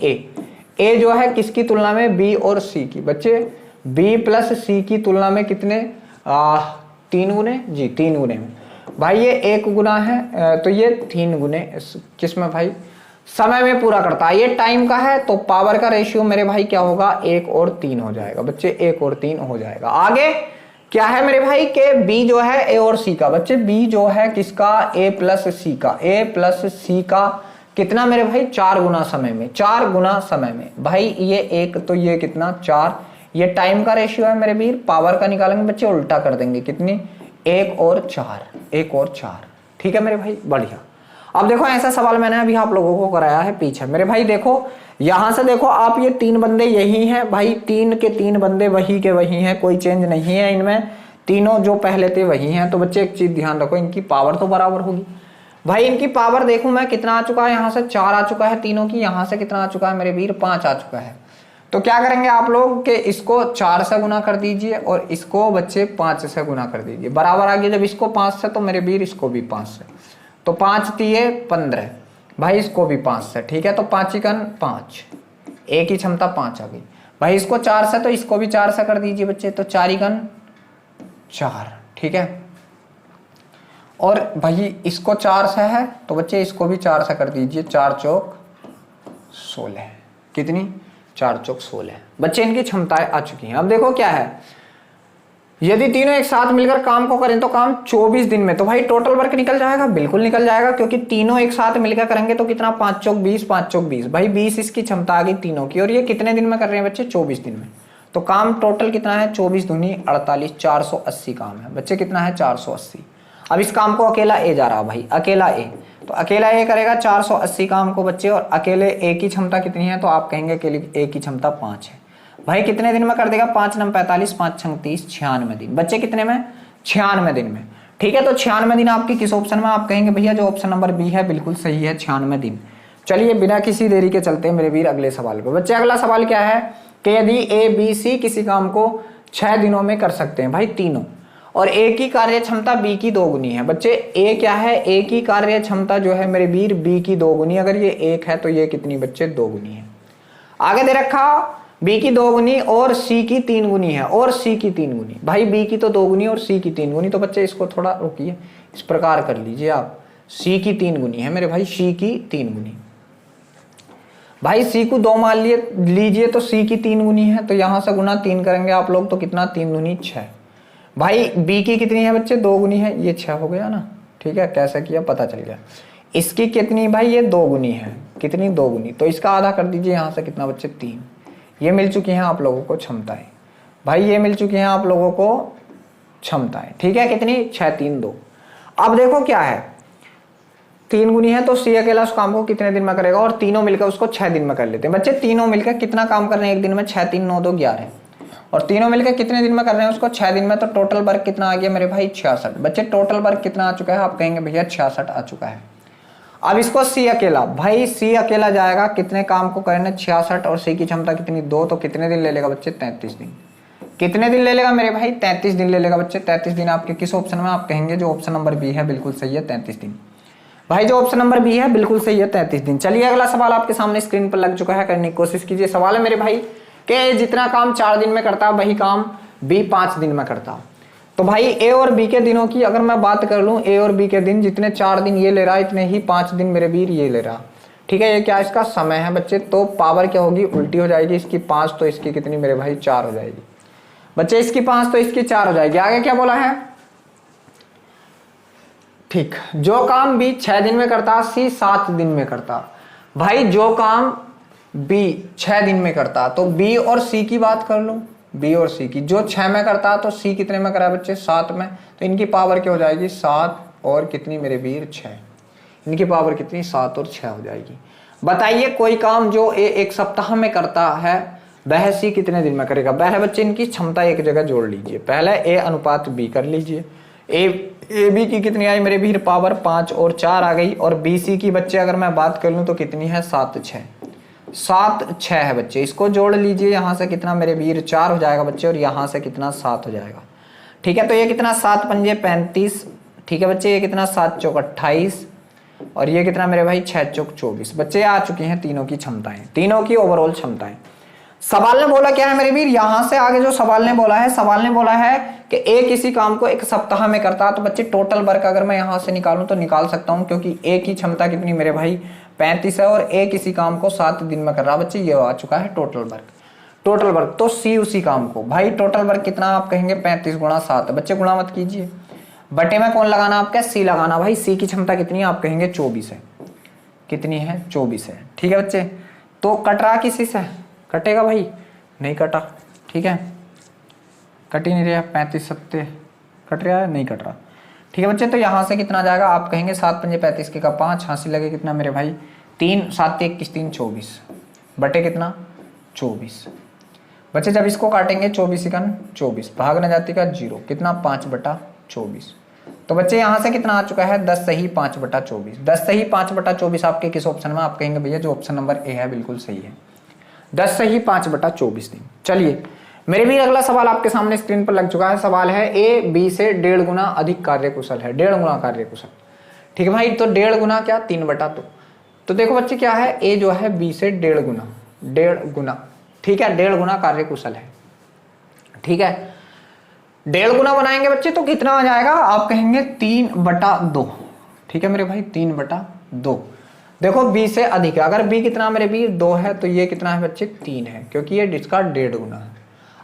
ए जो है किसकी तुलना में, बी और सी की, बच्चे बी प्लस सी की तुलना में कितने 3 गुने, जी 3 गुने में। भाई ये 1 गुना है, तो ये 3 गुने किसमें भाई, समय में पूरा करता है। ये टाइम का है तो पावर का रेशियो मेरे भाई क्या होगा, 1 और 3 हो जाएगा बच्चे, 1 और 3 हो जाएगा। आगे क्या है मेरे भाई के बी जो है ए और सी का, बच्चे बी जो है किसका, ए प्लस सी का, ए प्लस सी का कितना मेरे भाई 4 गुना समय में, 4 गुना समय में। भाई ये 1 तो ये कितना 4, ये टाइम का रेशियो है मेरे वीर। पावर का निकालेंगे बच्चे उल्टा कर देंगे, कितनी 1 और 4, 1 और 4, ठीक है मेरे भाई बढ़िया। अब देखो ऐसा सवाल मैंने अभी आप लोगों को कराया है पीछे। मेरे भाई देखो यहां से देखो आप, ये 3 बंदे यही हैं भाई, 3 के 3 बंदे वही के वही हैं, कोई चेंज नहीं है इनमें, तीनों जो पहले थे वही हैं। तो बच्चे एक चीज ध्यान रखो, इनकी पावर तो बराबर होगी। भाई इनकी पावर देखूं मैं कितना आ चुका है, यहाँ से 4 आ चुका है तीनों की, यहाँ से कितना आ चुका है मेरे वीर, 5 आ चुका है। तो क्या करेंगे आप लोग कि इसको 4 से गुना कर दीजिए और इसको बच्चे 5 से गुना कर दीजिए, बराबर आ गया। जब इसको 5 से तो मेरे वीर इसको भी 5 से, तो 5 तिये 15, भाई इसको भी 5 से, ठीक है। तो 5 ही कन 5, एक की क्षमता 5 आ गई। भाई इसको 4 से तो इसको भी 4 से कर दीजिए बच्चे, तो 4 ही कन 4, ठीक है। और भाई इसको 4 से है तो बच्चे इसको भी 4 से कर दीजिए, 4 चौक 16, कितनी, 4 चौक 16। बच्चे इनकी क्षमताएं आ चुकी हैं। अब देखो क्या है, यदि तीनों एक साथ मिलकर काम को करें तो काम 24 दिन में, तो भाई टोटल वर्क निकल जाएगा, बिल्कुल निकल जाएगा, क्योंकि तीनों एक साथ मिलकर करेंगे तो कितना, 5 चौक 20, 5 चौक 20, भाई 20 इसकी क्षमता आ गई तीनों की। और ये कितने दिन में कर रहे हैं बच्चे, 24 दिन में। तो काम टोटल कितना है, 24 दूनी 48, 480 काम है बच्चे, कितना है 480। अब इस काम को अकेला ए जा रहा भाई, अकेला ए, तो अकेला ए करेगा 480 काम को बच्चे, और अकेले ए की क्षमता कितनी है, तो आप कहेंगे कि ए की क्षमता 5 है। भाई कितने दिन में कर देगा, 5 9 45, 5 6 30, 96 दिन बच्चे, कितने में, 96 दिन में, ठीक है। तो 96 दिन आपकी किस ऑप्शन में, आप कहेंगे भैया जो ऑप्शन नंबर बी है बिल्कुल सही है, 96 दिन। चलिए बिना किसी देरी के चलते हैं मेरे वीर अगले सवाल पे। बच्चे अगला सवाल क्या है कि यदि ए बी सी किसी काम को 6 दिनों में कर सकते हैं भाई तीनों, और ए की कार्य क्षमता बी की 2 गुनी है। बच्चे ए क्या है, ए की कार्य क्षमता जो है मेरे वीर बी की 2 गुनी, अगर ये 1 है तो ये कितनी बच्चे 2 गुनी है। आगे दे रखा बी की 2 गुनी और सी की 3 गुनी है, और सी की 3 गुनी, भाई बी की तो 2 गुनी और सी की 3 गुनी। तो बच्चे इसको थोड़ा रुकिए, इस प्रकार कर लीजिए आप, सी की 3 गुनी है मेरे भाई, सी की 3 गुनी, भाई सी को 2 मान लीजिए तो सी की 3 गुनी है, तो यहां से गुना 3 करेंगे आप लोग तो कितना, 3 दूनी 6। भाई बी की कितनी है बच्चे, 2 गुनी है, ये 6 हो गया ना, ठीक है। कैसे किया पता चल गया। इसकी कितनी भाई, ये 2 गुनी है, कितनी 2 गुनी, तो इसका आधा कर दीजिए, यहां से कितना बच्चे 3। ये मिल चुकी हैं आप लोगों को क्षमताएं, भाई ये मिल चुकी हैं आप लोगों को क्षमताएं, ठीक है। कितनी, 6 3 2। अब देखो क्या है, 3 गुनी है तो सी अकेला उस काम को कितने दिन में करेगा, और तीनों मिलकर उसको 6 दिन में कर लेते हैं बच्चे। तीनों मिलकर कितना काम कर रहे हैं एक दिन में, 6 3 9 2 11, और तीनों मिलकर कितने दिन में कर रहे हैं उसको, 6 दिन में। तो टोटल वर्क कितना आ गया मेरे भाई, 66 बच्चे। टोटल वर्क कितना आ चुका है, आप कहेंगे भैया 66 आ चुका है। अब इसको सी अकेला, भाई सी अकेला जाएगा कितने काम को करने, 66, और सी की क्षमता कितनी 2, तो कितने दिन ले लेगा बच्चे, 33 दिन। कितने दिन ले लेगा मेरे भाई, 33 दिन ले लेगा बच्चे। 33 दिन आपके किस ऑप्शन में, आप कहेंगे जो ऑप्शन नंबर बी है बिल्कुल सही है, 33 दिन। भाई जो ऑप्शन नंबर बी है बिल्कुल सही है, 33 दिन। चलिए अगला सवाल आपके सामने स्क्रीन पर लग चुका है, करने की कोशिश कीजिए। सवाल है मेरे भाई कि जितना काम 4 दिन में करता वही काम बी 5 दिन में करता। तो भाई ए और बी के दिनों की अगर मैं बात कर लूं, ए और बी के दिन जितने 4 दिन ये ले रहा है, इतने ही 5 दिन मेरे वीर ये ले रहा, ठीक है। ये क्या इसका समय है बच्चे, तो पावर क्या होगी, उल्टी हो जाएगी। इसकी 5 तो इसकी कितनी मेरे भाई 4 हो जाएगी बच्चे, इसकी 5 तो इसकी 4 हो जाएगी। आगे क्या बोला है, ठीक, जो काम बी 6 दिन में करता सी 7 दिन में करता। भाई जो काम बी 6 दिन में करता, तो बी और सी की बात कर लूं, बी और सी की, जो 6 में करता तो सी कितने में करा बच्चे, 7 में। तो इनकी पावर क्या हो जाएगी, 7 और कितनी मेरे वीर 6, इनकी पावर कितनी 7 और 6 हो जाएगी। बताइए कोई काम जो ए 1 सप्ताह में करता है वह सी कितने दिन में करेगा। पहले बच्चे इनकी क्षमता एक जगह जोड़ लीजिए, पहले ए अनुपात बी कर लीजिए। ए बी की कितनी आई मेरे वीर, पावर 5 और 4 आ गई, और बी सी की बच्चे अगर मैं बात कर लूं तो कितनी है, 7 6, 7 6 है बच्चे। इसको जोड़ लीजिए, यहाँ से कितना मेरे वीर 4 हो जाएगा बच्चे, और यहाँ से कितना 7 हो जाएगा, ठीक है। तो ये कितना 7 पंजे 35, ठीक है बच्चे। ये कितना 7 चौक 28, और ये कितना मेरे भाई 6 चौक 24 बच्चे। आ चुकी हैं तीनों की क्षमताएं, तीनों की ओवरऑल क्षमताएं। सवाल ने बोला क्या है मेरे वीर, यहां से आगे जो सवाल ने बोला है, सवाल ने बोला है कि ए किसी काम को 1 सप्ताह में करता है। तो बच्चे टोटल वर्क अगर मैं यहां से निकालूं तो निकाल सकता हूं, क्योंकि ए की क्षमता कितनी मेरे भाई 35 है, और ए किसी काम को 7 दिन में कर रहा बच्चे। ये आ चुका है टोटल वर्क, टोटल वर्क। तो सी उसी काम को, भाई टोटल वर्क कितना आप कहेंगे 35 गुणा 7, बच्चे गुणा मत कीजिए, बटे में कौन लगाना आपका, सी लगाना। भाई सी की क्षमता कितनी है, आप कहेंगे 24 है, कितनी है 24 है, ठीक है बच्चे। तो कट रहा किसी से, कटेगा भाई, नहीं कटा, ठीक है, कट ही नहीं रहा, 35 7 कट रहा है, नहीं कट रहा, ठीक है बच्चे, तो यहाँ से कितना जाएगा, आप कहेंगे 7 पंजे 35 के का 5, हासिल लगे कितना मेरे भाई 3, 7 21 3 24 बटे कितना 24। बच्चे जब इसको काटेंगे 24 इकन 24, भाग न जाती का 0, कितना 5/24। तो बच्चे यहाँ से कितना आ चुका है 10 सही 5/24। 10 सही 5/24 आपके किस ऑप्शन में, आप कहेंगे भैया जो ऑप्शन नंबर ए है बिल्कुल सही है, 10 सही 5/24 दिन। चलिए मेरे भी अगला सवाल आपके सामने स्क्रीन पर लग चुका है। सवाल है ए बी से 1.5 गुना अधिक कार्यकुशल है, 1.5 गुना कार्यकुशल। ठीक है भाई, तो 1.5 गुना क्या 3/2। तो देखो बच्चे क्या है, ए जो है बी से 1.5 गुना, 1.5 गुना, ठीक है 1.5 गुना कार्यकुशल है। ठीक है 1.5 गुना बनाएंगे बच्चे तो कितना आ जाएगा, आप कहेंगे 3/2। ठीक है मेरे भाई 3/2। देखो बी से अधिक है, अगर बी कितना मेरे बी 2 है तो ये कितना है बच्चे 3 है, क्योंकि ये इसका 1.5 गुना है।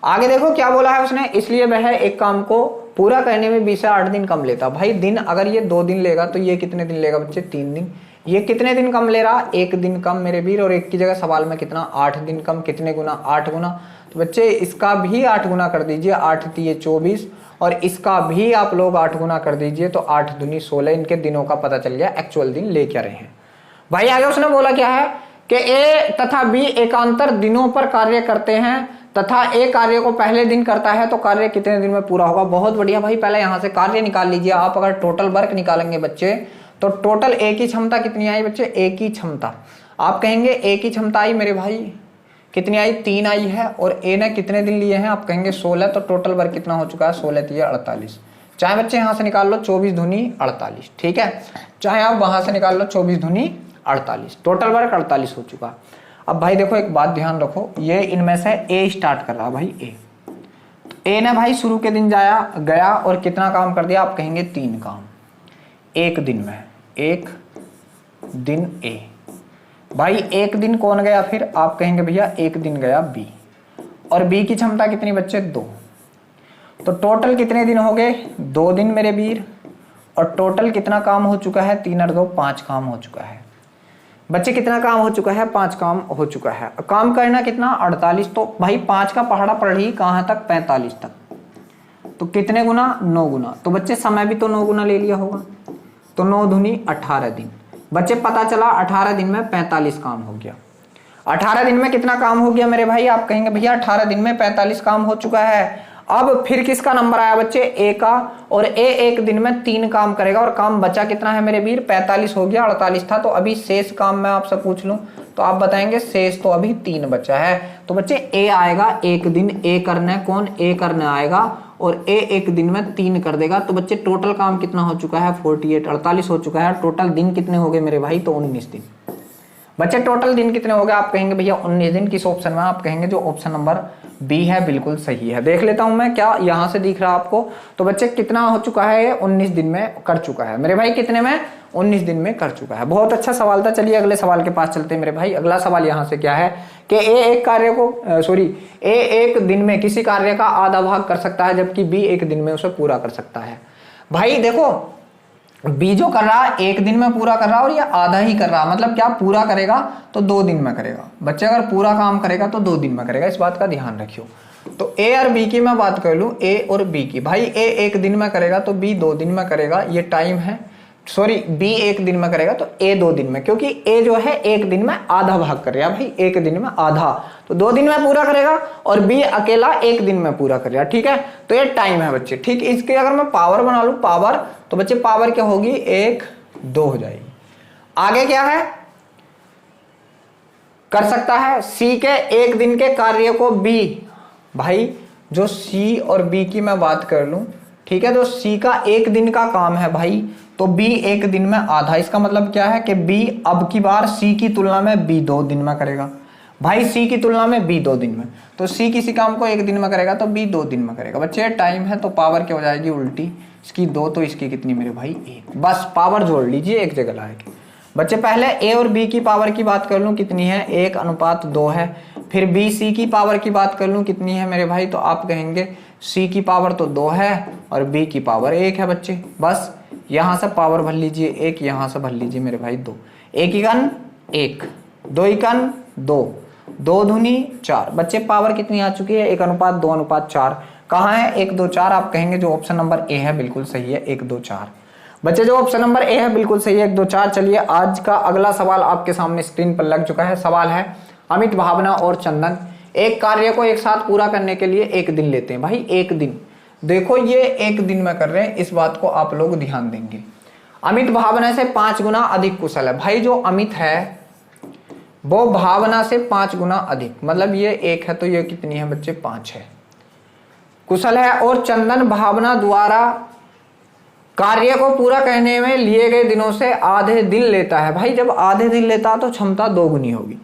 आगे देखो क्या बोला है उसने, इसलिए वह एक काम को पूरा करने में 20 से 8 दिन कम लेता। भाई दिन अगर ये 2 दिन लेगा तो ये कितने दिन लेगा बच्चे 3 दिन। ये कितने दिन कम ले रहा, 1 दिन कम मेरे वीर, और एक की जगह सवाल में कितना 8 दिन कम, कितने गुना 8 गुना। तो बच्चे इसका भी 8 गुना कर दीजिए, 8 3 24, और इसका भी आप लोग 8 गुना कर दीजिए तो 8 दूनी 16, इनके दिनों का पता चल गया, एक्चुअल दिन ले क्या रहे हैं। भाई आगे उसने बोला क्या है कि ए तथा बी एकांतर दिनों पर कार्य करते हैं तथा ए कार्य को पहले दिन करता है तो कार्य कितने दिन में पूरा होगा। बहुत बढ़िया भाई, पहले यहां से कार्य निकाल लीजिए। आप अगर टोटल वर्क निकालेंगे बच्चे तो टोटल ए की क्षमता कितनी आई बच्चे, ए की क्षमता आप कहेंगे ए की क्षमता आई मेरे भाई कितनी आई 3 आई है, और ए ने कितने दिन लिए हैं, आप कहेंगे 16, तो टोटल वर्क कितना हो चुका है 16 3 48। चाहे बच्चे यहां से निकाल लो 24 दूनी 48, ठीक है, चाहे आप वहां से निकाल लो 24 दूनी 48, टोटल वर्क 48 हो चुका। अब भाई देखो एक बात ध्यान रखो, ये इनमें से ए स्टार्ट कर रहा भाई ए, तो ए ने भाई शुरू के दिन गया और कितना काम कर दिया, आप कहेंगे 3 काम एक दिन में, एक दिन ए। भाई एक दिन कौन गया फिर, आप कहेंगे भैया एक दिन गया बी, और बी की क्षमता कितनी बच्चे 2, तो टोटल कितने दिन हो गए 2 दिन मेरे वीर, और टोटल कितना काम हो चुका है 3 और 2 5 काम हो चुका है बच्चे। कितना काम हो चुका है 5 काम हो चुका है। काम करना कितना 48, तो भाई 5 का पहाड़ा पड़ रही कहां तक 45 तक, तो कितने गुना 9 गुना, तो बच्चे समय भी तो 9 गुना ले लिया होगा, तो 9 दूनी 18 दिन। बच्चे पता चला 18 दिन में 45 काम हो गया। 18 दिन में कितना काम हो गया मेरे भाई, आप कहेंगे भैया 18 दिन में 45 काम हो चुका है। अब फिर किसका नंबर आया बच्चे ए का, और ए एक दिन में 3 काम करेगा, और काम बचा कितना है मेरे वीर 45 हो गया, 48 था, तो अभी शेष काम मैं आपसे पूछ लूं तो आप बताएंगे शेष तो अभी 3 बचा है। तो बच्चे ए आएगा एक दिन, ए करने कौन, ए करने आएगा, और ए एक दिन में 3 कर देगा। तो बच्चे टोटल काम कितना हो चुका है 48, 48 हो चुका है। टोटल दिन कितने हो गए मेरे भाई, तो 19 दिन। बच्चे टोटल दिन कितने हो गए, आप कहेंगे भैया 19 दिन, किस ऑप्शन में, आप कहेंगे जो ऑप्शन नंबर बी है बिल्कुल सही है। देख लेता हूं मैं क्या यहां से दिख रहा आपको, तो बच्चे कितना हो चुका है 19 दिन में कर चुका है मेरे भाई, कितने में 19 दिन में कर चुका है। बहुत अच्छा सवाल था। चलिए अगले सवाल के पास चलते हैं मेरे भाई। अगला सवाल यहां से क्या है कि ए एक दिन में किसी कार्य का आधा भाग कर सकता है, जबकि बी एक दिन में उसे पूरा कर सकता है। भाई देखो बी जो कर रहा है एक दिन में पूरा कर रहा है, और ये आधा ही कर रहा है, मतलब क्या पूरा करेगा तो 2 दिन में करेगा। बच्चे अगर पूरा काम करेगा तो 2 दिन में करेगा, इस बात का ध्यान रखियो। तो ए और बी की मैं बात कर लूं, ए और बी की, भाई ए एक दिन में करेगा तो बी 2 दिन में करेगा, ये टाइम है, सॉरी बी एक दिन में करेगा तो ए 2 दिन में, क्योंकि ए जो है एक दिन में आधा भाग कर रहा है भाई, एक दिन में आधा, तो 2 दिन में पूरा करेगा, और बी अकेला एक दिन में पूरा कर रहा है, ठीक है। तो ये टाइम है बच्चे, ठीक। इसके अगर मैं पावर बना लूं पावर, तो बच्चे पावर क्या होगी 1 2 हो जाएगी। आगे क्या है कर सकता है सी के एक दिन के कार्य को बी, भाई जो सी और बी की मैं बात कर लूं, ठीक है, तो सी का एक दिन का काम है भाई, तो बी एक दिन में आधा। इसका मतलब क्या है कि बी अब की बार सी की तुलना में बी 2 दिन में करेगा भाई, सी की तुलना में बी 2 दिन में, तो सी किसी काम को एक दिन में करेगा तो बी 2 दिन में करेगा। बच्चे टाइम है तो पावर क्या हो जाएगी उल्टी, इसकी 2 तो इसकी कितनी मेरे भाई 1, बस पावर जोड़ लीजिए एक जगह लाएगी। बच्चे पहले ए और बी की पावर की बात कर लूं कितनी है 1:2 है, फिर बी सी की पावर की बात कर लूं कितनी है मेरे भाई, तो आप कहेंगे सी की पावर तो 2 है और बी की पावर 1 है बच्चे। बस यहां से पावर भर लीजिए 1, यहां से भर लीजिए मेरे भाई 2, 1 इकन 1, 2 इकन 2, 2 दूनी 4। बच्चे पावर कितनी आ चुकी है 1:2:4। कहाँ है 1 2 4, आप कहेंगे जो ऑप्शन नंबर ए है बिल्कुल सही है 1 2 4। बच्चे जो ऑप्शन नंबर ए है बिल्कुल सही है 1 2 4। चलिए आज का अगला सवाल आपके सामने स्क्रीन पर लग चुका है। सवाल है अमित, भावना और चंदन एक कार्य को एक साथ पूरा करने के लिए 1 दिन लेते हैं। भाई 1 दिन, देखो ये 1 दिन में कर रहे हैं, इस बात को आप लोग ध्यान देंगे। अमित भावना से 5 गुना अधिक कुशल है। भाई जो अमित है वो भावना से 5 गुना अधिक, मतलब ये 1 है तो ये कितनी है बच्चे 5 है, कुशल है। और चंदन भावना द्वारा कार्य को पूरा करने में लिए गए दिनों से आधे दिन लेता है। भाई जब आधे दिन लेता है तो क्षमता 2 गुनी होगी।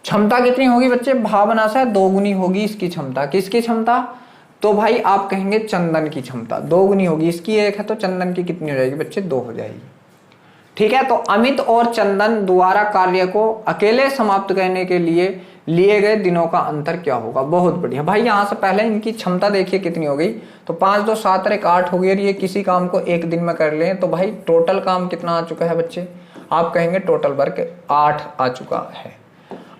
क्षमता कितनी होगी बच्चे? भावना से 2 गुनी होगी इसकी क्षमता। किसकी क्षमता? तो भाई आप कहेंगे चंदन की क्षमता 2 गुनी होगी। इसकी 1 है तो चंदन की कितनी हो जाएगी बच्चे? 2 हो जाएगी। ठीक है, तो अमित और चंदन द्वारा कार्य को अकेले समाप्त करने के लिए लिए गए दिनों का अंतर क्या होगा? बहुत बढ़िया। भाई यहां से पहले इनकी क्षमता देखिए कितनी हो गई, तो 5 2 7 1 8 हो गई। और ये किसी काम को 1 दिन में कर लें तो भाई टोटल काम कितना आ चुका है बच्चे? आप कहेंगे टोटल वर्क 8 आ चुका है।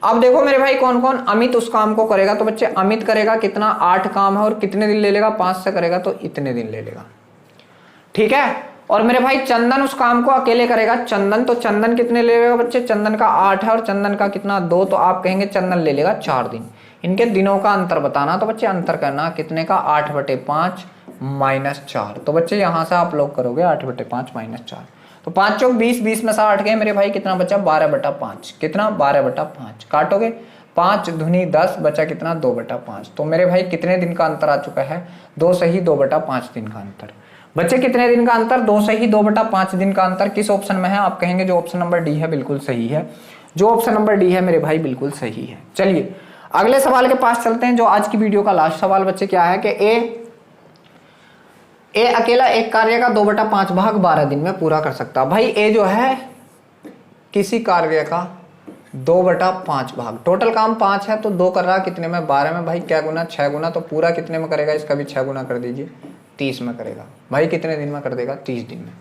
अब देखो मेरे भाई कौन कौन अमित उस काम को करेगा, तो बच्चे अमित करेगा कितना? 8 काम है और कितने दिन ले लेगा? 5 से करेगा तो इतने दिन ले लेगा। ठीक है, और मेरे भाई चंदन उस काम को अकेले करेगा। चंदन, तो चंदन कितने ले लेगा बच्चे? चंदन का 8 है और चंदन का कितना? 2, तो आप कहेंगे चंदन ले लेगा 4 दिन। इनके दिनों का अंतर बताना, तो बच्चे अंतर करना कितने का? 8/5 - 4। तो बच्चे यहां से आप लोग करोगे 8/5 - 4, तो 5 चौक 20, 20 में से 8 गए मेरे भाई, कितना बचा? 12/5। कितना? 12/5। काटोगे 5 दूनी 10, बचा कितना? 2/5। तो मेरे भाई कितने दिन का अंतर आ चुका है? 2 से ही 2/5 दिन का अंतर। बच्चे कितने दिन का अंतर? 2 से ही 2/5 दिन का अंतर। किस ऑप्शन में है? आप कहेंगे जो ऑप्शन नंबर डी है बिल्कुल सही है। जो ऑप्शन नंबर डी है मेरे भाई बिल्कुल सही है। चलिए अगले सवाल के पास चलते हैं, जो आज की वीडियो का लास्ट सवाल बच्चे क्या है कि ए अकेला एक कार्य का 2/5 भाग 12 दिन में पूरा कर सकता है। भाई ए जो है किसी कार्य का 2/5 भाग, टोटल काम 5 है तो 2 कर रहा कितने में? 12 में। भाई क्या गुना? 6 गुना। तो पूरा कितने में करेगा? इसका भी 6 गुना कर दीजिए, 30 में करेगा। भाई कितने दिन में कर देगा? 30 दिन में।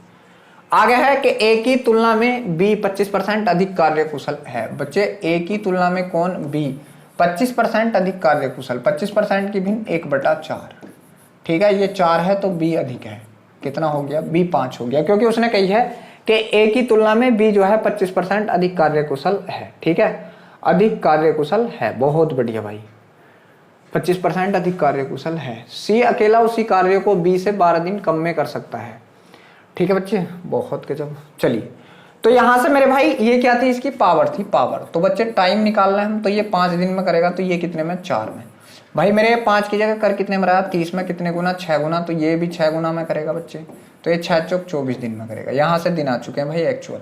आगे है कि ए की तुलना में बी 25% अधिक कार्यकुशल है। बच्चे ए की तुलना में कौन? बी 25% अधिक कार्यकुशल। 25% की भिन्न 1/4। ठीक है, ये 4 है तो बी अधिक है। कितना हो गया? बी 5 हो गया, क्योंकि उसने कही है कि ए की तुलना में बी जो है 25% अधिक कार्यकुशल है। ठीक है, अधिक कार्यकुशल है। बहुत बढ़िया भाई, 25% अधिक कार्यकुशल है। सी अकेला उसी कार्य को बी से 12 दिन कम में कर सकता है। ठीक है बच्चे, बहुत गजब। चलिए तो यहां से मेरे भाई ये क्या थी? इसकी पावर थी, पावर। तो बच्चे टाइम निकालना है हम, तो ये 5 दिन में करेगा तो ये कितने में? 4 में। भाई मेरे 5 की जगह कर कितने में रहा? 30 में। कितने गुना? 6 गुना। तो ये भी 6 गुना में करेगा बच्चे, तो ये 6 चौक 24 दिन में करेगा। यहां से दिन आ चुके हैं भाई एक्चुअल।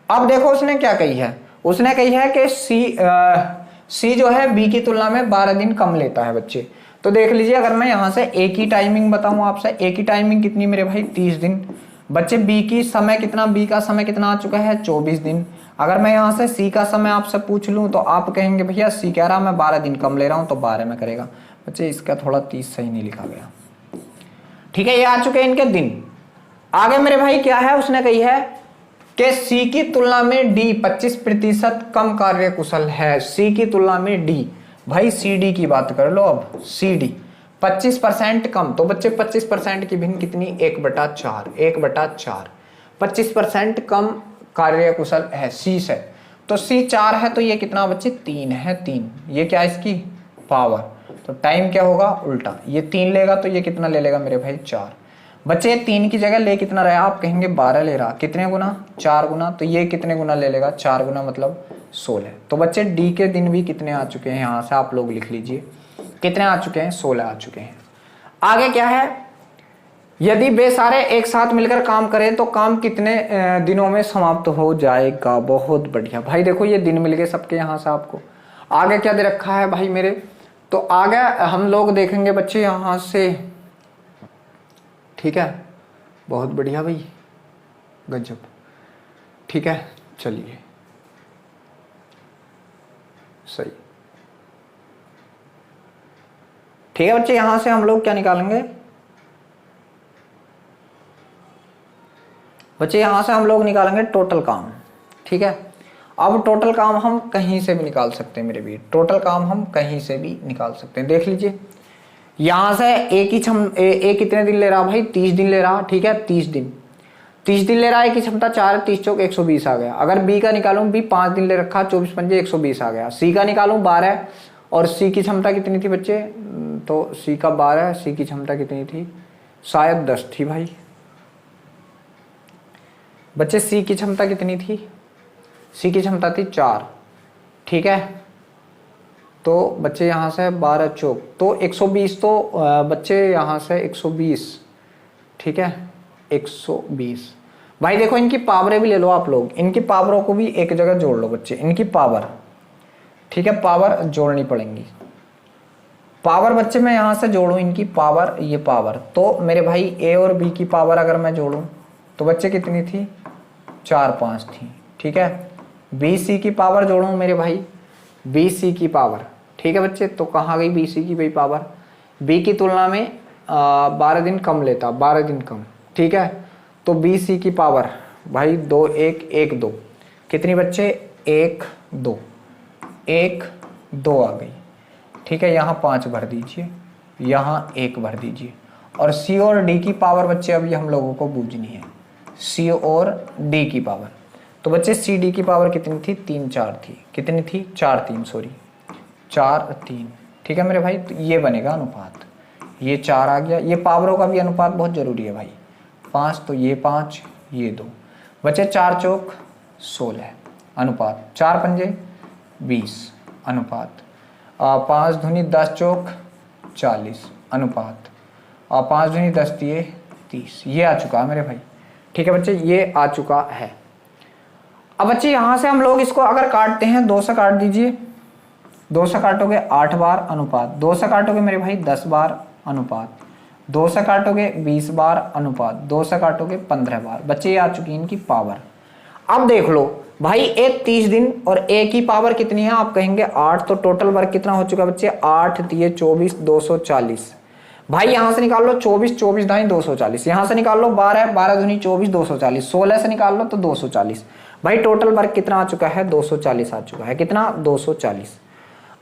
अब देखो उसने क्या कही है, उसने कही है कि सी जो है बी की तुलना में 12 दिन कम लेता है बच्चे। तो देख लीजिए, अगर मैं यहाँ से ए की टाइमिंग बताऊं आपसे, ए की टाइमिंग कितनी मेरे भाई? 30 दिन। बच्चे बी की समय कितना? बी का समय कितना आ चुका है? 24 दिन। अगर मैं यहाँ से सी का समय आपसे पूछ लूं तो आप कहेंगे भैया सी कह रहा मैं 12 दिन कम ले रहा हूं, तो 12 में करेगा। बच्चे इसका थोड़ा 30 सही नहीं लिखा गया। ठीक है, ये आ चुके हैं इनके दिन। आगे मेरे भाई क्या है? उसने कही है कि सी की तुलना में डी 25% कम कार्यकुशल है। सी की तुलना में डी, भाई सी डी की बात कर लो। अब सी डी 25% कम, तो बच्चे 25% की भिन्न कितनी? 1/4। 1/4 25% कम कार्यकुशल है सी से। तो सी 4 है तो ये कितना बच्चे? 3 है। 3 ये क्या? इसकी पावर। तो टाइम क्या होगा? उल्टा। ये 3 लेगा तो ये कितना ले लेगा मेरे भाई? 4। बच्चे 3 की जगह ले कितना रहा? आप कहेंगे 12 ले रहा। कितने गुना? 4 गुना। तो ये कितने गुना ले लेगा? 4 गुना, मतलब 16। तो बच्चे डी के दिन भी कितने आ चुके हैं? यहाँ से आप लोग लिख लीजिए कितने आ चुके हैं? 16 आ चुके हैं। आगे क्या है? यदि वे सारे एक साथ मिलकर काम करें तो काम कितने दिनों में समाप्त हो जाएगा? बहुत बढ़िया भाई, देखो ये दिन मिल गए सबके यहाँ से आपको। आगे क्या दे रखा है भाई मेरे? तो आगे हम लोग देखेंगे बच्चे यहाँ से। ठीक है, बहुत बढ़िया भाई, गजब। ठीक है, चलिए सही। ठीक है बच्चे, यहां से हम लोग क्या निकालेंगे बच्चे? यहां से हम लोग निकालेंगे टोटल काम। ठीक है, अब टोटल काम हम कहीं से भी निकाल सकते हैं मेरे भी। टोटल काम हम कहीं से भी निकाल सकते हैं। देख लीजिए, यहां से ए कितने दिन ले रहा भाई, 30 दिन ले रहा, ठीक है 30 दिन ले रहा है की क्षमता 4, 30 चौक 120 आ गया। अगर बी का निकालूं, बी 5 दिन ले रखा, 24 पंजे 120 आ गया। सी का निकालूं 12 और सी की क्षमता कितनी थी बच्चे, तो सी का 12, सी की क्षमता कितनी थी, शायद 10 थी भाई। बच्चे सी की क्षमता कितनी थी, सी की क्षमता थी 4, ठीक है। तो बच्चे यहाँ से 12 चौक तो 120, तो बच्चे यहाँ से 120, ठीक है 120। भाई देखो इनकी पावरें भी ले लो आप लोग, इनकी पावरों को भी एक जगह जोड़ लो बच्चे, इनकी पावर, ठीक है पावर जोड़नी पड़ेंगी। पावर बच्चे मैं यहाँ से जोड़ूं इनकी पावर, ये पावर, तो मेरे भाई ए और बी की पावर अगर मैं जोड़ूं तो बच्चे कितनी थी, 4, 5 थी, ठीक है। बी सी की पावर जोड़ूं मेरे भाई, बी सी की पावर, ठीक है बच्चे। तो कहाँ गई बी सी की भाई पावर, बी की तुलना में 12 दिन कम लेता, 12 दिन कम, ठीक है। तो बी सी की पावर भाई 2, 1, 1, 2 कितनी बच्चे, 1, 2, 1, 2 आ गई, ठीक है। यहाँ 5 भर दीजिए, यहाँ 1 भर दीजिए। और सी और डी की पावर बच्चे अभी हम लोगों को बूझनी है, सी और डी की पावर। तो बच्चे सी डी की पावर कितनी थी, 3, 4 थी, कितनी थी 4, 3 सॉरी 4, 3, ठीक है मेरे भाई। तो ये बनेगा अनुपात, ये 4 आ गया। ये पावरों का भी अनुपात बहुत जरूरी है भाई, 5 तो ये 5, ये 2 बच्चे 4 चौक 16 अनुपात, 4 पंजे 20 अनुपात, 5 दूनी 10 चौक 40 अनुपात, 5 दूनी 10 दिए 30। ये आ चुका है मेरे भाई, ठीक है बच्चे ये आ चुका है। अब बच्चे यहाँ से हम लोग इसको अगर काटते हैं, 2 से काट दीजिए, 2 से काटोगे 8 बार अनुपात, 2 से काटोगे मेरे भाई 10 बार अनुपात, 2 से काटोगे 20 बार अनुपात, 2 से काटोगे 15 बार। बच्चे ये आ चुकी है इनकी पावर। अब देख लो भाई एक 30 दिन और एक ही पावर कितनी है, आप कहेंगे 8, तो टोटल वर्क कितना हो चुका बच्चे, 8 दिए 24, 240। भाई यहां से निकाल लो 24, 24 दाई 240, यहां से निकाल लो 12, 12 दूनी 24, 240, 16 से निकाल लो तो 240। भाई टोटल वर्क कितना आ चुका है, 240 आ चुका है, कितना 240।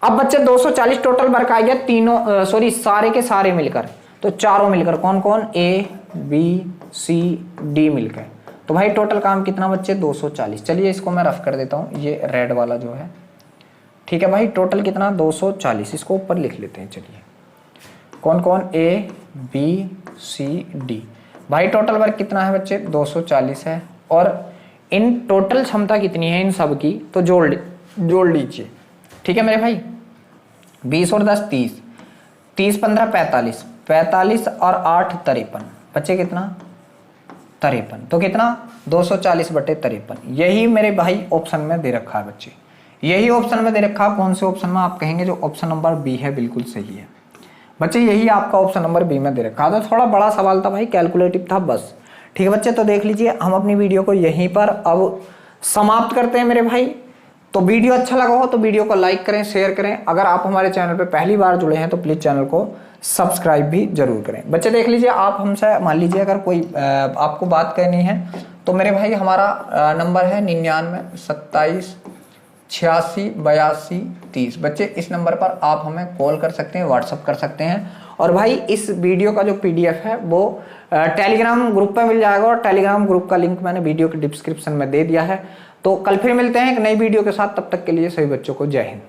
अब बच्चे 240 टोटल वर्क आ गया, तीनों सॉरी सारे के सारे मिलकर, तो चारों मिलकर, कौन कौन, ए बी सी डी मिलकर। तो भाई टोटल काम कितना बच्चे, 240। चलिए इसको मैं रफ कर देता हूं, ये रेड वाला जो है, ठीक है भाई टोटल कितना 240, इसको ऊपर लिख लेते हैं। चलिए कौन कौन, ए बी सी डी। भाई टोटल वर्क कितना है बच्चे, 240 है। और इन टोटल क्षमता कितनी है इन सब की, तो जोड़ लीजिए, ठीक है मेरे भाई। 20 और 10 30, 30 15 45, 45 और 8 53, बच्चे कितना 53, तो कितना 240/53। यही मेरे भाई ऑप्शन में दे रखा है बच्चे, यही ऑप्शन में दे रखा है। कौन से ऑप्शन में, आप कहेंगे जो ऑप्शन नंबर बी है, बिल्कुल सही है बच्चे, यही आपका ऑप्शन नंबर बी में दे रखा था। थोड़ा बड़ा सवाल था भाई, कैलकुलेटिव था बस, ठीक है बच्चे। तो देख लीजिए हम अपनी वीडियो को यहीं पर अब समाप्त करते हैं मेरे भाई। तो वीडियो अच्छा लगा हो तो वीडियो को लाइक करें, शेयर करें। अगर आप हमारे चैनल पे पहली बार जुड़े हैं तो प्लीज चैनल को सब्सक्राइब भी जरूर करें। बच्चे देख लीजिए, आप हमसे मान लीजिए अगर कोई आपको बात करनी है तो मेरे भाई हमारा नंबर है 99 27 86 82 30। बच्चे इस नंबर पर आप हमें कॉल कर सकते हैं, व्हाट्सअप कर सकते हैं। और भाई इस वीडियो का जो PDF है वो टेलीग्राम ग्रुप पे मिल जाएगा, और टेलीग्राम ग्रुप का लिंक मैंने वीडियो के डिस्क्रिप्शन में दे दिया है। तो कल फिर मिलते हैं एक नई वीडियो के साथ, तब तक के लिए सभी बच्चों को जय हिंद।